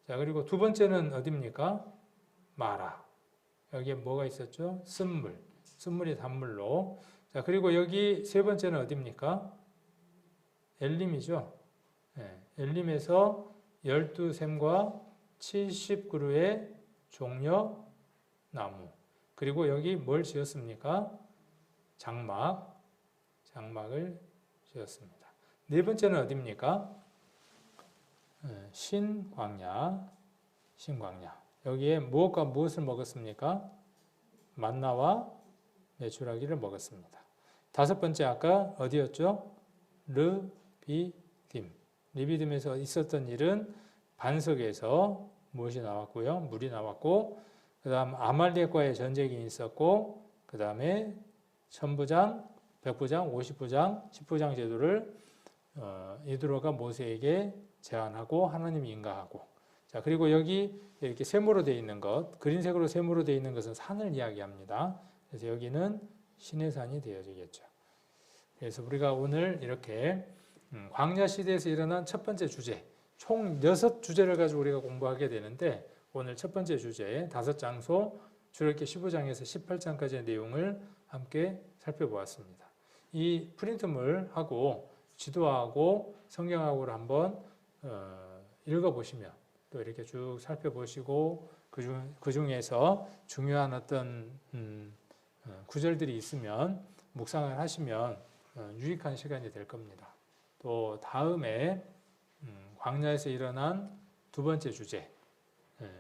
자, 그리고 두 번째는 어디입니까? 마라. 여기에 뭐가 있었죠? 쓴물이 단물로. 자, 그리고 여기 세 번째는 어디입니까? 엘림이죠. 네, 엘림에서 12샘과 70그루의 종려 나무. 그리고 여기 뭘 지었습니까? 장막을 지었습니다. 네 번째는 어디입니까? 신광야. 여기에 무엇과 무엇을 먹었습니까? 만나와 메추라기를 먹었습니다. 다섯 번째 아까 어디였죠? 르비딤에서 있었던 일은 반석에서 무엇이 나왔고요? 물이 나왔고, 그 다음 아말렉과의 전쟁이 있었고, 그 다음에 천부장, 백부장, 50부장, 10부장 제도를 이드로가 모세에게 제안하고 하나님이 인가하고, 자, 그리고 여기 이렇게 세모로 되어 있는 것, 그린색으로 세모로 되어 있는 것은 산을 이야기합니다. 그래서 여기는 시내산이 되어지겠죠. 그래서 우리가 오늘 이렇게 광야 시대에서 일어난 첫 번째 주제, 총 6주제를 가지고 우리가 공부하게 되는데 오늘 첫 번째 주제 5장소 출애굽기 15장에서 18장까지의 내용을 함께 살펴보았습니다. 이 프린트물하고 지도하고 성경하고를 한번 읽어보시면 또 이렇게 쭉 살펴보시고 그 중에서 중요한 어떤 구절들이 있으면 묵상을 하시면 유익한 시간이 될 겁니다. 또 다음에 광야에서 일어난 두 번째 주제,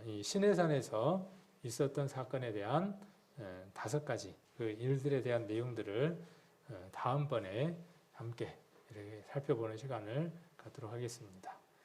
이 시내산에서 있었던 사건에 대한 5가지 그 일들에 대한 내용들을 다음번에 함께 이렇게 살펴보는 시간을 갖도록 하겠습니다.